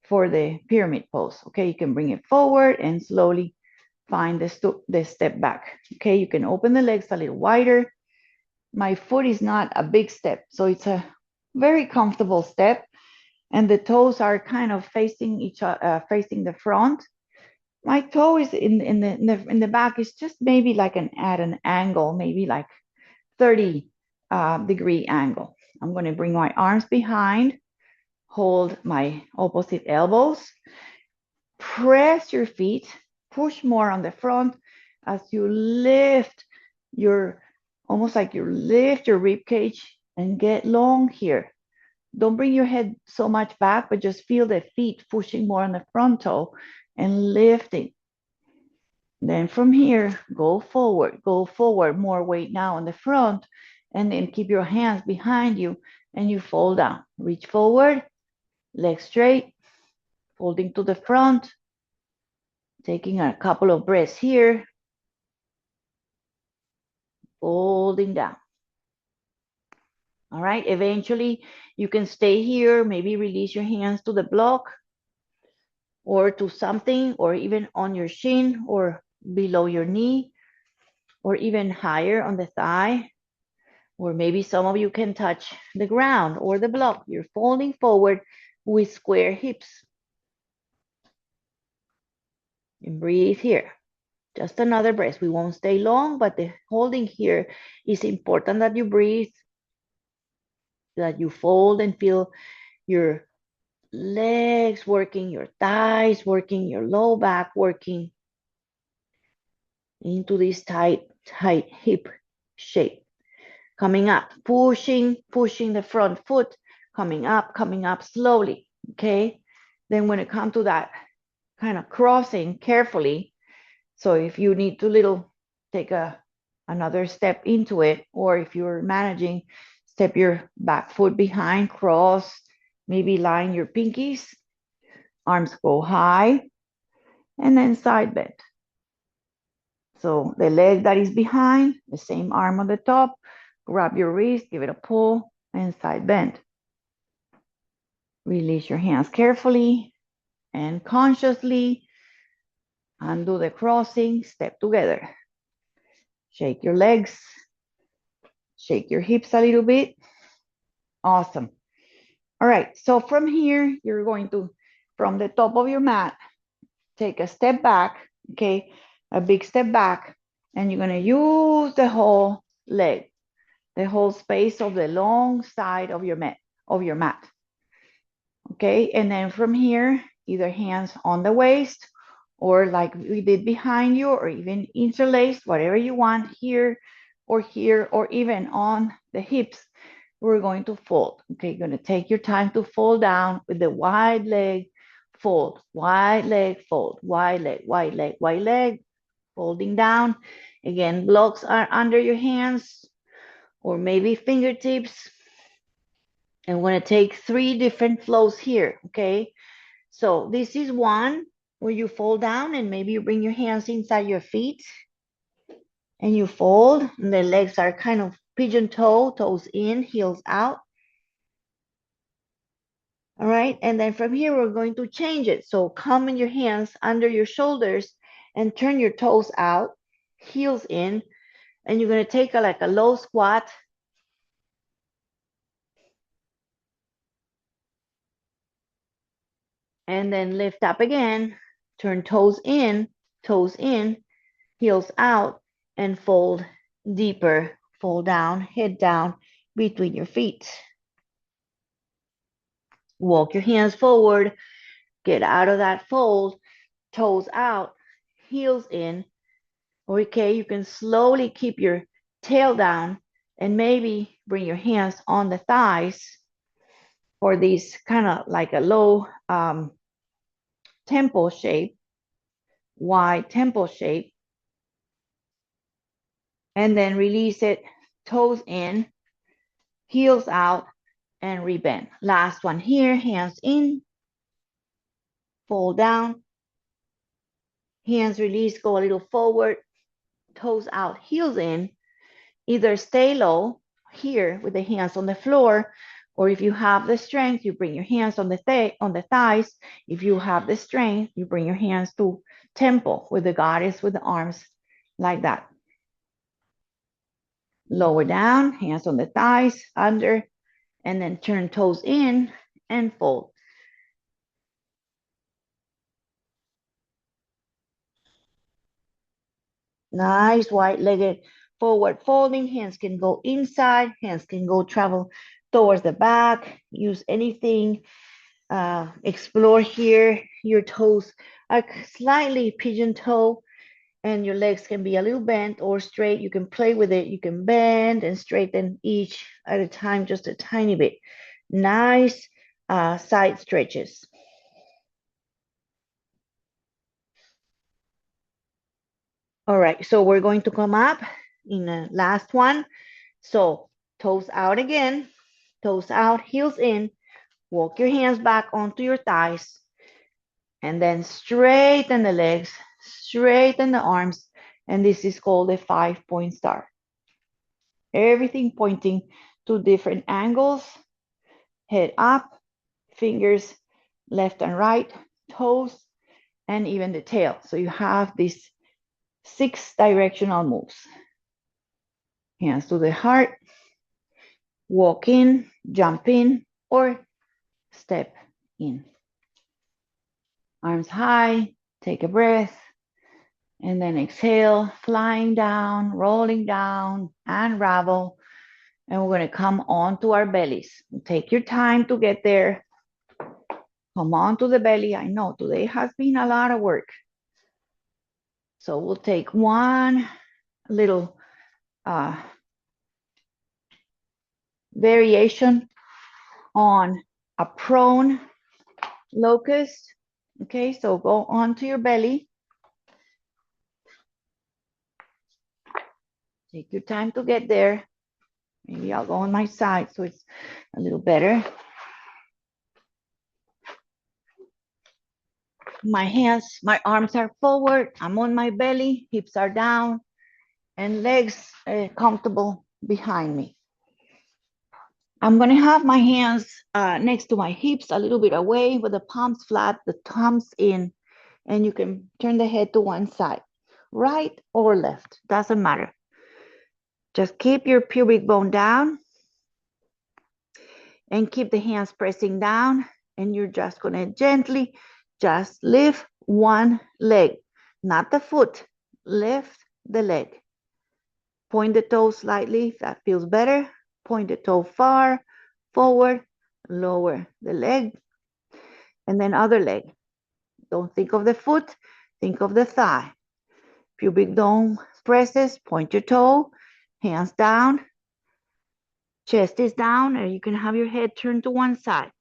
for the pyramid pose. Okay, you can bring it forward and slowly find the step back. Okay, you can open the legs a little wider. My foot is not a big step, so it's a very comfortable step. And the toes are kind of facing each other, facing the front. My toe is in the back is just maybe like at an angle, maybe like 30 degree angle. I'm going to bring my arms behind, hold my opposite elbows, press your feet, push more on the front as you lift your, almost like you lift your rib cage and get long here. Don't bring your head so much back, but just feel the feet pushing more on the front toe and lifting. Then from here, go forward, more weight now on the front, and then keep your hands behind you and you fold down. Reach forward, legs straight, folding to the front, taking a couple of breaths here, folding down. All right, eventually you can stay here, maybe release your hands to the block or to something, or even on your shin or below your knee, or even higher on the thigh. Or maybe some of you can touch the ground or the block. You're folding forward with square hips. And breathe here. Just another breath. We won't stay long, but the holding here is important that you breathe, that you fold and feel your legs working, your thighs working, your low back working into this tight hip shape. Coming up, pushing the front foot, coming up slowly, okay? Then when it comes to that kind of crossing carefully, so if you need to take another step into it, or if you're managing, step your back foot behind, cross, maybe line your pinkies, arms go high, and then side bend. So the leg that is behind, the same arm on the top, grab your wrist, give it a pull, and side bend. Release your hands carefully and consciously. Undo the crossing, step together. Shake your legs, shake your hips a little bit. Awesome. All right, so from here, you're going to, from the top of your mat, take a step back, okay? A big step back, and you're gonna use the whole leg, the whole space of the long side of your mat. Okay, and then from here, either hands on the waist or like we did behind you, or even interlaced, whatever you want, here, or even on the hips, we're going to fold. Okay, you're going to take your time to fold down with the wide leg, fold, wide leg, fold, wide leg, wide leg, wide leg, folding down. Again, blocks are under your hands or maybe fingertips. And we're going to take 3 different flows here, okay? So this is one where you fold down and maybe you bring your hands inside your feet and you fold, and the legs are kind of pigeon toe, toes in, heels out. All right, and then from here, we're going to change it. So come in your hands under your shoulders and turn your toes out, heels in, and you're going to take like a low squat. And then lift up again, turn toes in, heels out, and fold deeper. Fold down, head down between your feet. Walk your hands forward, get out of that fold, toes out, heels in. Okay, you can slowly keep your tail down and maybe bring your hands on the thighs for these kind of like a low temple shape, wide temple shape. And then release it, toes in, heels out, and rebend. Last one here, hands in, fold down, hands release, go a little forward, toes out, heels in. Either stay low here with the hands on the floor, or if you have the strength, you bring your hands on the thighs. If you have the strength, you bring your hands to temple with the goddess with the arms like that. Lower down, hands on the thighs, under, and then turn toes in and fold. Nice wide-legged forward folding. Hands can go inside, hands can go travel towards the back. Use anything. Explore here. Your toes are slightly pigeon toe, and your legs can be a little bent or straight. You can play with it. You can bend and straighten each at a time, just a tiny bit. Nice side stretches. All right, so we're going to come up in the last one. So toes out again, toes out, heels in. Walk your hands back onto your thighs, and then straighten the legs, straighten the arms, and this is called a 5-point star. Everything pointing to different angles, head up, fingers left and right, toes, and even the tail. So you have these 6 directional moves. Hands to the heart, walk in, jump in, or step in. Arms high, take a breath, and then exhale, flying down, rolling down, unravel, and we're going to come onto our bellies. Take your time to get there. Come on to the belly. I know today has been a lot of work. So we'll take one little variation on a prone locust. Okay, so go onto your belly. Take your time to get there. Maybe I'll go on my side so it's a little better. My hands, my arms are forward. I'm on my belly, hips are down, and legs comfortable behind me. I'm going to have my hands next to my hips, a little bit away with the palms flat, the thumbs in, and you can turn the head to one side, right or left, doesn't matter. Just keep your pubic bone down and keep the hands pressing down, and you're just going to gently just lift one leg, not the foot, lift the leg. Point the toe slightly if that feels better. Point the toe far forward, lower the leg, and then other leg. Don't think of the foot, think of the thigh. Pubic bone presses, point your toe, hands down, chest is down, and you can have your head turned to one side.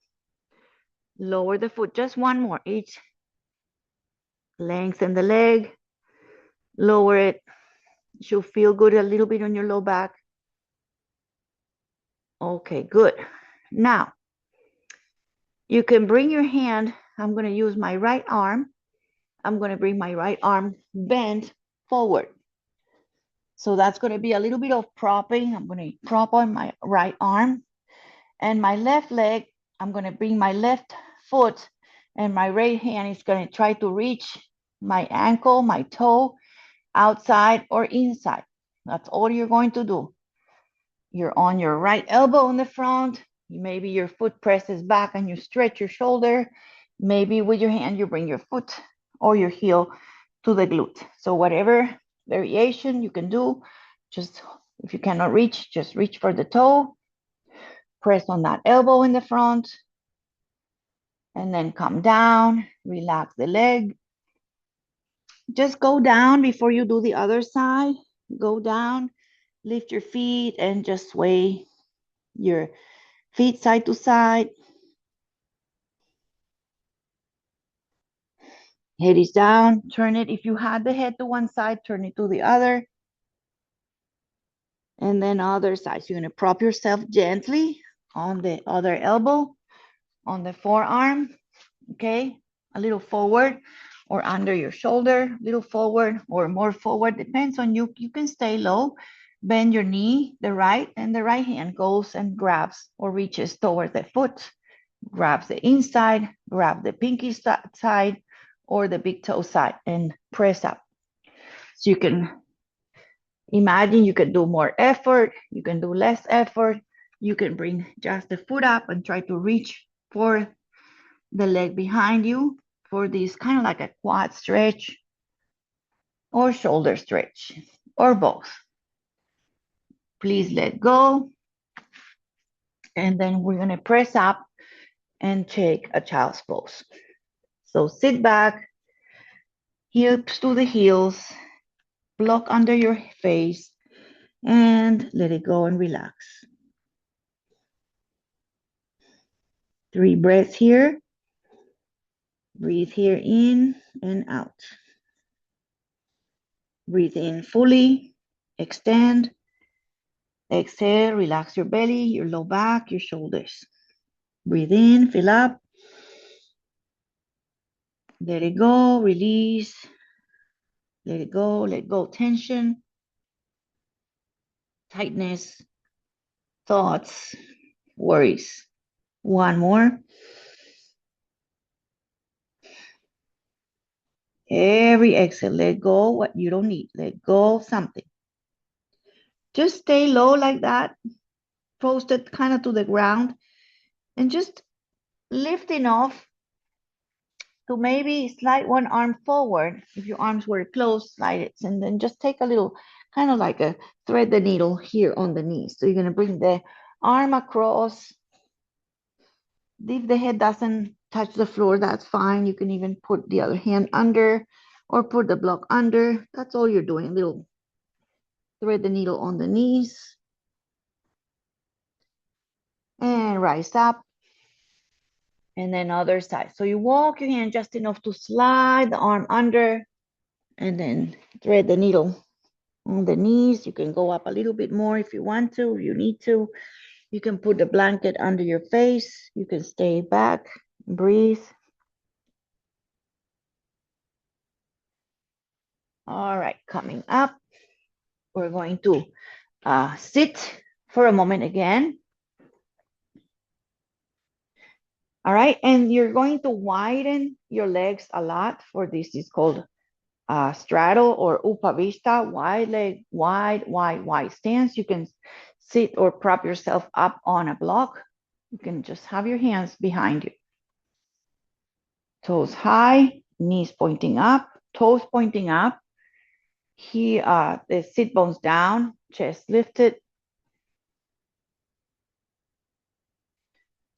Lower the foot, just one more each. Lengthen the leg, lower it. You should feel good a little bit on your low back. Okay, good. Now, you can bring your hand. I'm going to use my right arm. I'm going to bring my right arm bent forward. So that's going to be a little bit of propping. I'm going to prop on my right arm. And my left leg, I'm going to bring my left foot, and my right hand is going to try to reach my ankle, my toe, outside or inside. That's all you're going to do. You're on your right elbow in the front. Maybe your foot presses back and you stretch your shoulder. Maybe with your hand, you bring your foot or your heel to the glute. So whatever variation you can do. Just if you cannot reach, just reach for the toe. Press on that elbow in the front. And then come down, relax the leg. Just go down before you do the other side. Go down, lift your feet, and just sway your feet side to side. Head is down, turn it. If you had the head to one side, turn it to the other. And then other side. So you're going to prop yourself gently on the other elbow, on the forearm, okay? A little forward or under your shoulder, a little forward or more forward, depends on you. You can stay low, bend your knee, the right, and the right hand goes and grabs or reaches toward the foot, grabs the inside, grab the pinky side or the big toe side and press up. So you can imagine you can do more effort, you can do less effort, you can bring just the foot up and try to reach for the leg behind you for this kind of like a quad stretch or shoulder stretch or both. Please let go. And then we're going to press up and take a child's pose. So sit back, hips to the heels, block under your face, and let it go and relax. 3 breaths here. Breathe here in and out. Breathe in fully, extend. Exhale, relax your belly, your low back, your shoulders. Breathe in, fill up. Let it go, release. Let it go, let go tension, tightness, thoughts, worries. One more. Every exhale, let go what you don't need. Let go of something. Just stay low like that, posted kind of to the ground, and just lifting off to maybe slide one arm forward. If your arms were closed, slide it, and then just take a little, kind of like a thread the needle here on the knee. So you're going to bring the arm across. If the head doesn't touch the floor, that's fine. You can even put the other hand under or put the block under. That's all you're doing. Little thread the needle on the knees. And rise up. And then other side. So you walk your hand just enough to slide the arm under and then thread the needle on the knees. You can go up a little bit more if you want to, if you need to. You can put the blanket under your face. You can stay back, breathe. All right, coming up, we're going to sit for a moment again. All right, and you're going to widen your legs a lot for this. Is called straddle or upavista, wide leg, wide stance. You can sit or prop yourself up on a block. You can just have your hands behind you. Toes high, knees pointing up, toes pointing up. Here, the sit bones down, chest lifted.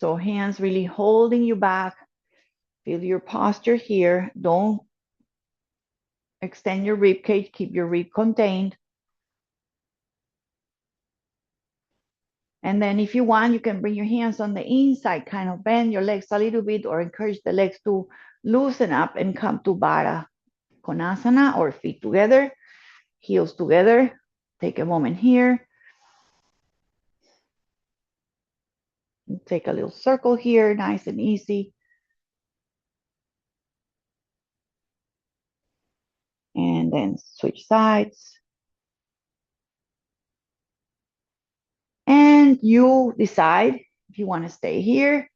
So hands really holding you back. Feel your posture here. Don't extend your rib cage. Keep your rib contained. And then if you want, you can bring your hands on the inside, kind of bend your legs a little bit or encourage the legs to loosen up and come to Baddha Konasana or feet together, heels together. Take a moment here. Take a little circle here, nice and easy. And then switch sides. And you decide if you want to stay here.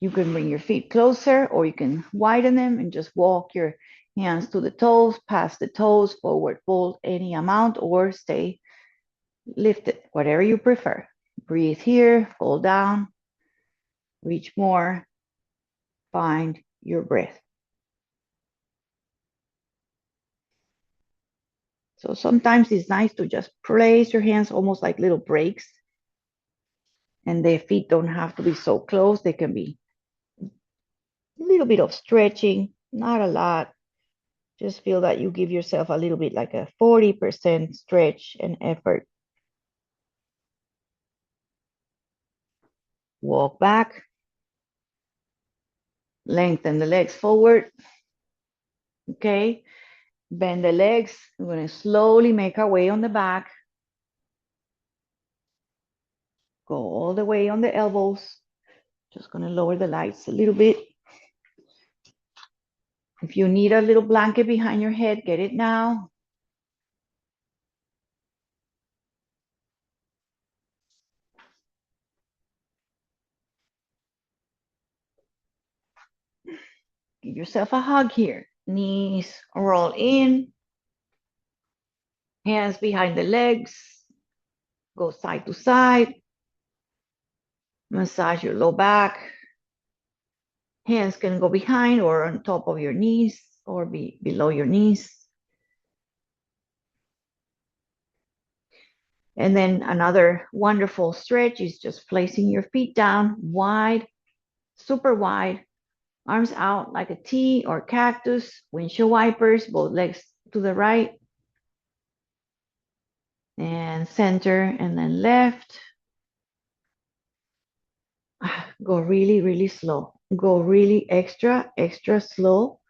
You can bring your feet closer or you can widen them and just walk your hands to the toes, past the toes, forward fold any amount or stay lifted, whatever you prefer. Breathe here, fold down, reach more, find your breath. So sometimes it's nice to just place your hands almost like little breaks, and the feet don't have to be so close. They can be a little bit of stretching, not a lot. Just feel that you give yourself a little bit like a 40% stretch and effort. Walk back, lengthen the legs forward. Okay, bend the legs. We're going to slowly make our way on the back. Go all the way on the elbows. Just going to lower the lights a little bit. If you need a little blanket behind your head, get it now. Give yourself a hug here. Knees roll in. Hands behind the legs. Go side to side. Massage your low back. Hands can go behind or on top of your knees or be below your knees. And then another wonderful stretch is just placing your feet down wide, super wide, arms out like a T or cactus, windshield wipers, both legs to the right and center and then left. Go really, really slow. Go really extra, extra slow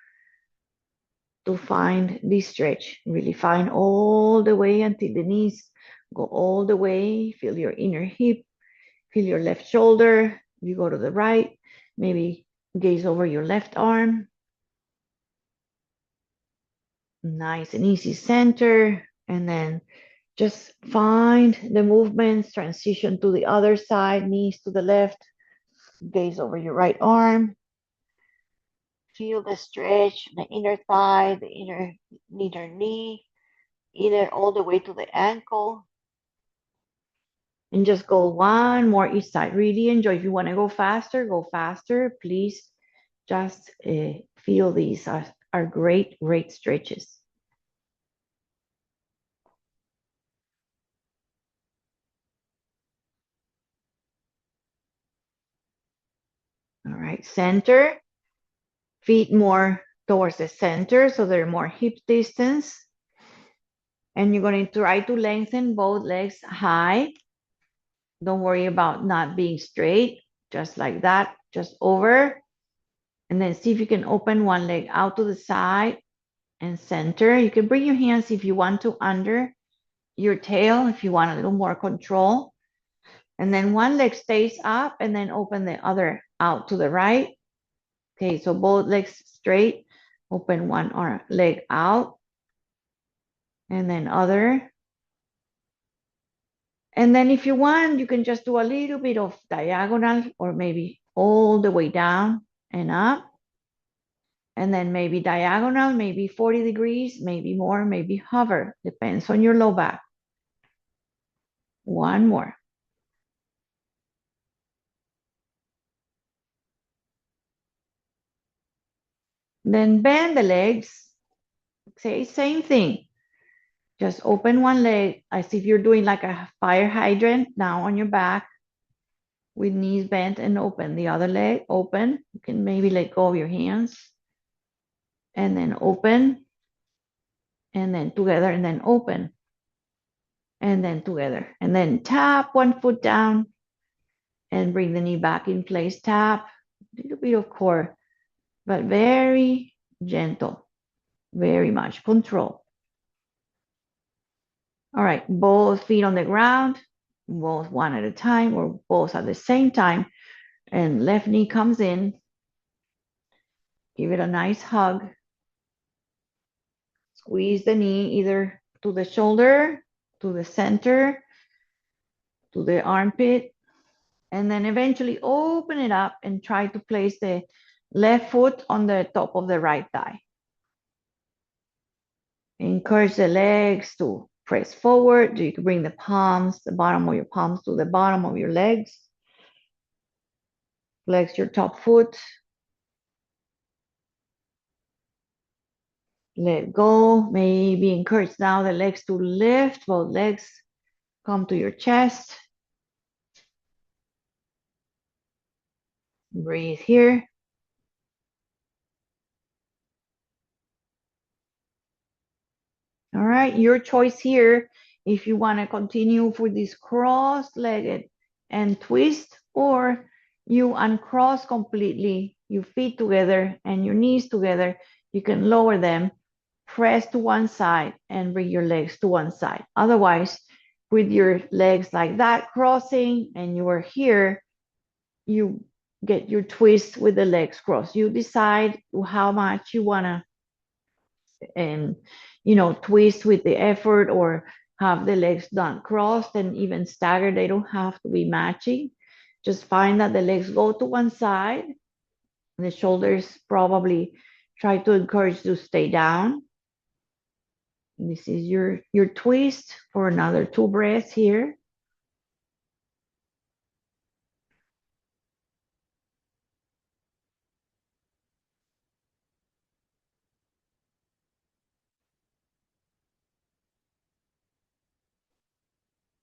to find this stretch. Really find all the way until the knees. Go all the way. Feel your inner hip. Feel your left shoulder. You go to the right. Maybe gaze over your left arm. Nice and easy center. And then just find the movements. Transition to the other side. Knees to the left. Gaze over your right arm. Feel the stretch, the inner thigh, the inner knee, either all the way to the ankle. And just go one more each side. Really enjoy. If you want to go faster. Please just feel these are great, great stretches. All right, center. Feet more towards the center so they're more hip distance. And you're going to try to lengthen both legs high. Don't worry about not being straight, just like that, just over. And then see if you can open one leg out to the side and center. You can bring your hands if you want to under your tail, if you want a little more control. And then one leg stays up and then open the other out to the right. Okay, so both legs straight, open one leg out and then other. And then if you want, you can just do a little bit of diagonal or maybe all the way down and up. And then maybe diagonal, maybe 40 degrees, maybe more, maybe hover, depends on your low back. One more. Then bend the legs, say same thing. Just open one leg as if you're doing like a fire hydrant now on your back with knees bent and open. The other leg open. You can maybe let go of your hands and then open and then together and then open and then together and then tap one foot down and bring the knee back in place. Tap, a little bit of core, but very gentle, very much control. All right, both feet on the ground, both one at a time or both at the same time. And left knee comes in. Give it a nice hug. Squeeze the knee either to the shoulder, to the center, to the armpit. And then eventually open it up and try to place the left foot on the top of the right thigh. Encourage the legs to press forward. You can bring the palms, the bottom of your palms to the bottom of your legs. Flex your top foot. Let go. Maybe encourage now the legs to lift. Both legs come to your chest. Breathe here. All right, your choice here. If you want to continue for this cross-legged and twist, or you uncross completely, your feet together and your knees together, you can lower them, press to one side and bring your legs to one side. Otherwise, with your legs like that crossing and you are here, you get your twist with the legs crossed. You decide how much you want to and twist with the effort or have the legs done crossed and even staggered. They don't have to be matching. Just find that the legs go to one side. The shoulders probably try to encourage to stay down. This is your twist for another 2 breaths here.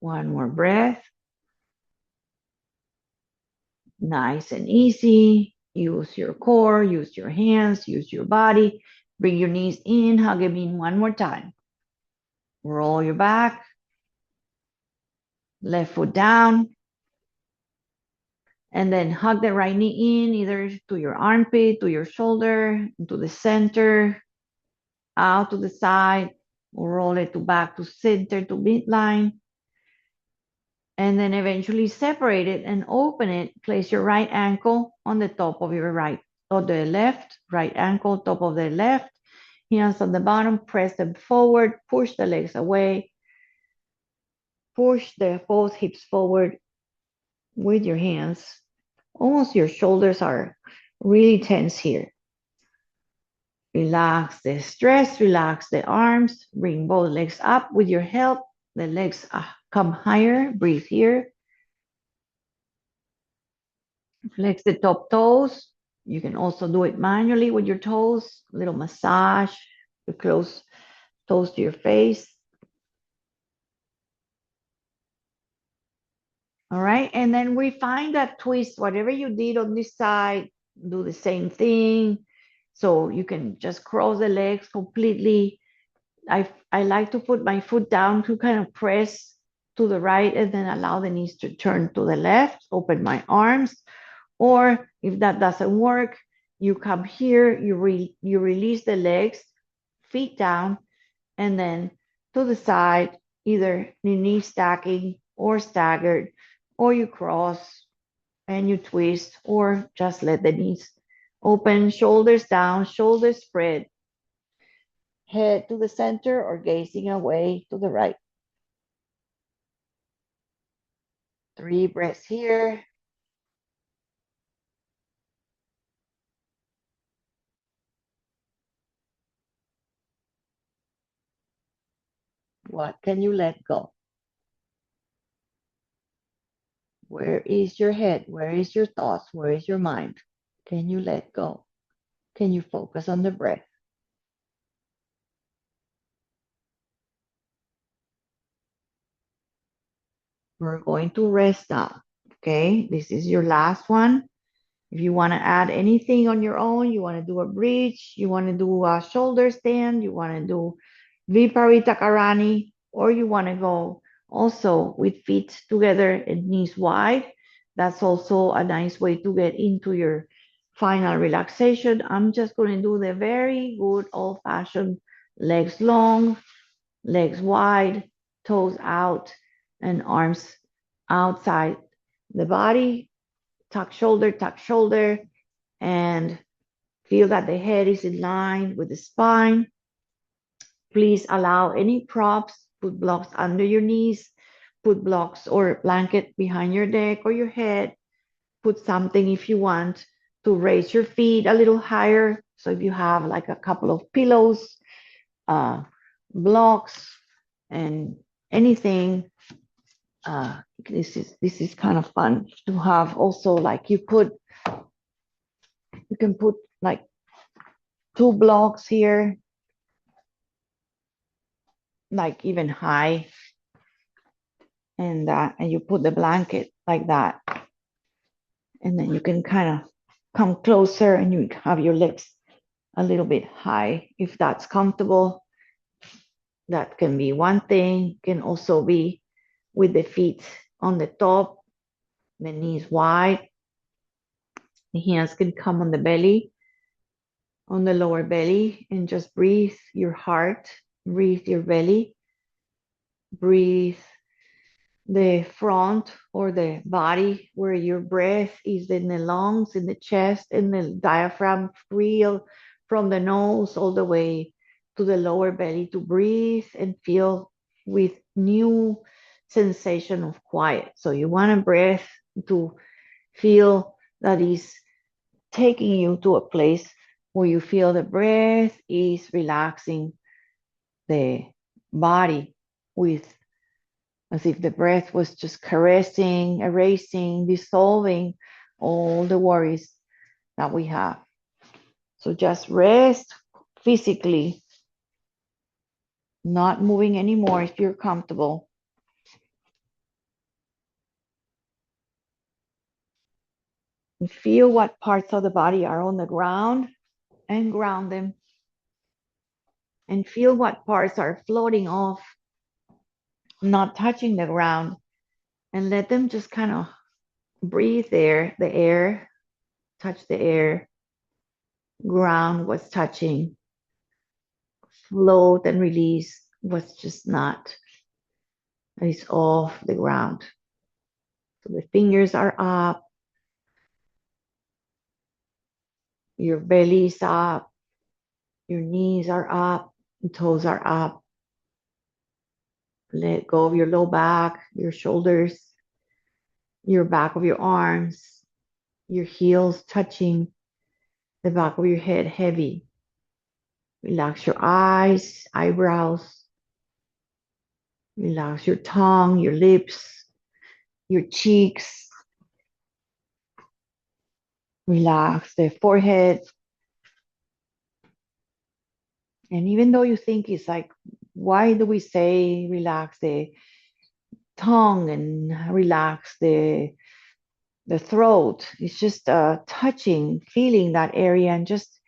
One more breath. Nice and easy. Use your core, use your hands, use your body. Bring your knees in, hug them in one more time. Roll your back. Left foot down. And then hug the right knee in, either to your armpit, to your shoulder, to the center, out to the side, roll it to back to center to midline. And then eventually separate it and open it. Place your right ankle on the top of your right, or the left, right ankle, top of the left. Hands on the bottom, press them forward, push the legs away, push the both hips forward with your hands. Almost your shoulders are really tense here. Relax the stress, relax the arms, bring both legs up with your help. The legs come higher, breathe here. Flex the top toes. You can also do it manually with your toes, a little massage, the close toes to your face. All right, and then we find that twist, whatever you did on this side, do the same thing. So you can just cross the legs completely. I like to put my foot down to kind of press to the right and then allow the knees to turn to the left, open my arms. Or if that doesn't work, you come here, you release the legs, feet down, and then to the side, either the knee stacking or staggered, or you cross and you twist, or just let the knees open, shoulders down, shoulders spread, head to the center or gazing away to the right. 3 breaths here. What can you let go? Where is your head? Where is your thoughts? Where is your mind? Can you let go? Can you focus on the breath? We're going to rest now. Okay, this is your last one. If you want to add anything on your own, you want to do a bridge, you want to do a shoulder stand, you want to do Viparita Karani, or you want to go also with feet together and knees wide. That's also a nice way to get into your final relaxation. I'm just going to do the very good old-fashioned legs long, legs wide, toes out, and arms outside the body. Tuck shoulder, and feel that the head is in line with the spine. Please allow any props, put blocks under your knees, put blocks or blanket behind your neck or your head, put something if you want to raise your feet a little higher. So if you have like a couple of pillows, blocks, and anything, this is kind of fun to have. Also, like you can put like 2 blocks here like even high, and you put the blanket like that, and then you can kind of come closer and you have your legs a little bit high if that's comfortable. That can be one thing. Can also be with the feet on the top, the knees wide. The hands can come on the belly, on the lower belly, and just breathe your heart, breathe your belly, breathe the front or the body where your breath is in the lungs, in the chest, in the diaphragm, feel from the nose all the way to the lower belly to breathe and feel with new sensation of quiet. So you want to breathe to feel that is taking you to a place where you feel the breath is relaxing the body with as if the breath was just caressing, erasing, dissolving all the worries that we have. So just rest physically, not moving anymore if you're comfortable. And feel what parts of the body are on the ground and ground them. And feel what parts are floating off, not touching the ground, and let them just kind of breathe there, the air, touch the air, ground what's touching, float and release what's just not, is off the ground. So the fingers are up, your belly is up, your knees are up, toes are up. Let go of your low back, your shoulders, your back of your arms, your heels touching the back of your head heavy. Relax your eyes, eyebrows. Relax your tongue, your lips, your cheeks. Relax the forehead. And even though you think it's like, why do we say relax the tongue and relax the throat? It's just touching, feeling that area, and just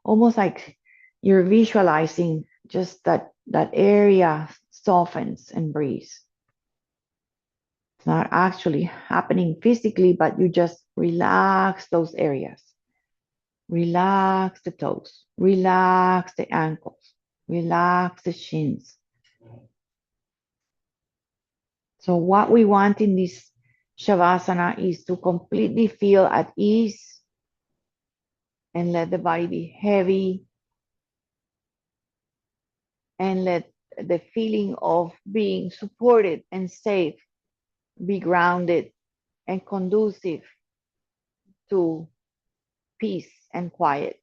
almost like you're visualizing just that area softens and breathes. It's not actually happening physically, but you just relax those areas. Relax the toes, relax the ankles, relax the shins. So what we want in this Shavasana is to completely feel at ease and let the body be heavy and let the feeling of being supported and safe be grounded and conducive to peace and quiet.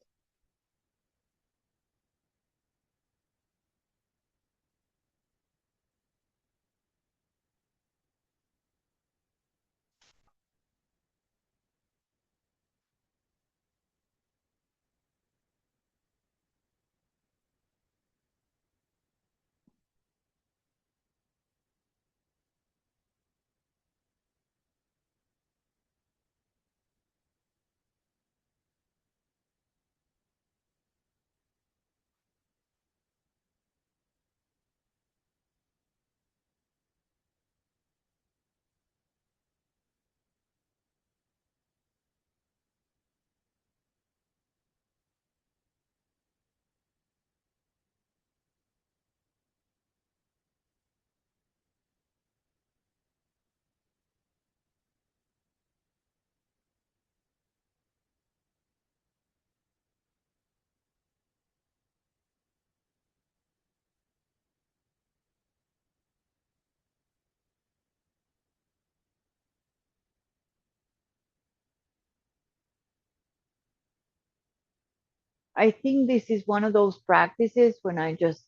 I think this is one of those practices when I just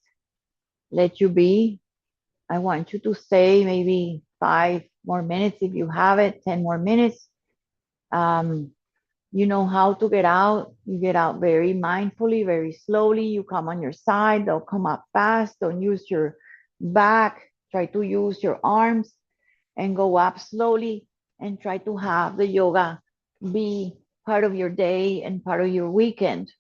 let you be. I want you to stay maybe 5 more minutes if you have it, 10 more minutes. Um, you know how to get out. You get out very mindfully, very slowly. You come on your side. They'll come up fast. Don't use your back. Try to use your arms and go up slowly and try to have the yoga be part of your day and part of your weekend.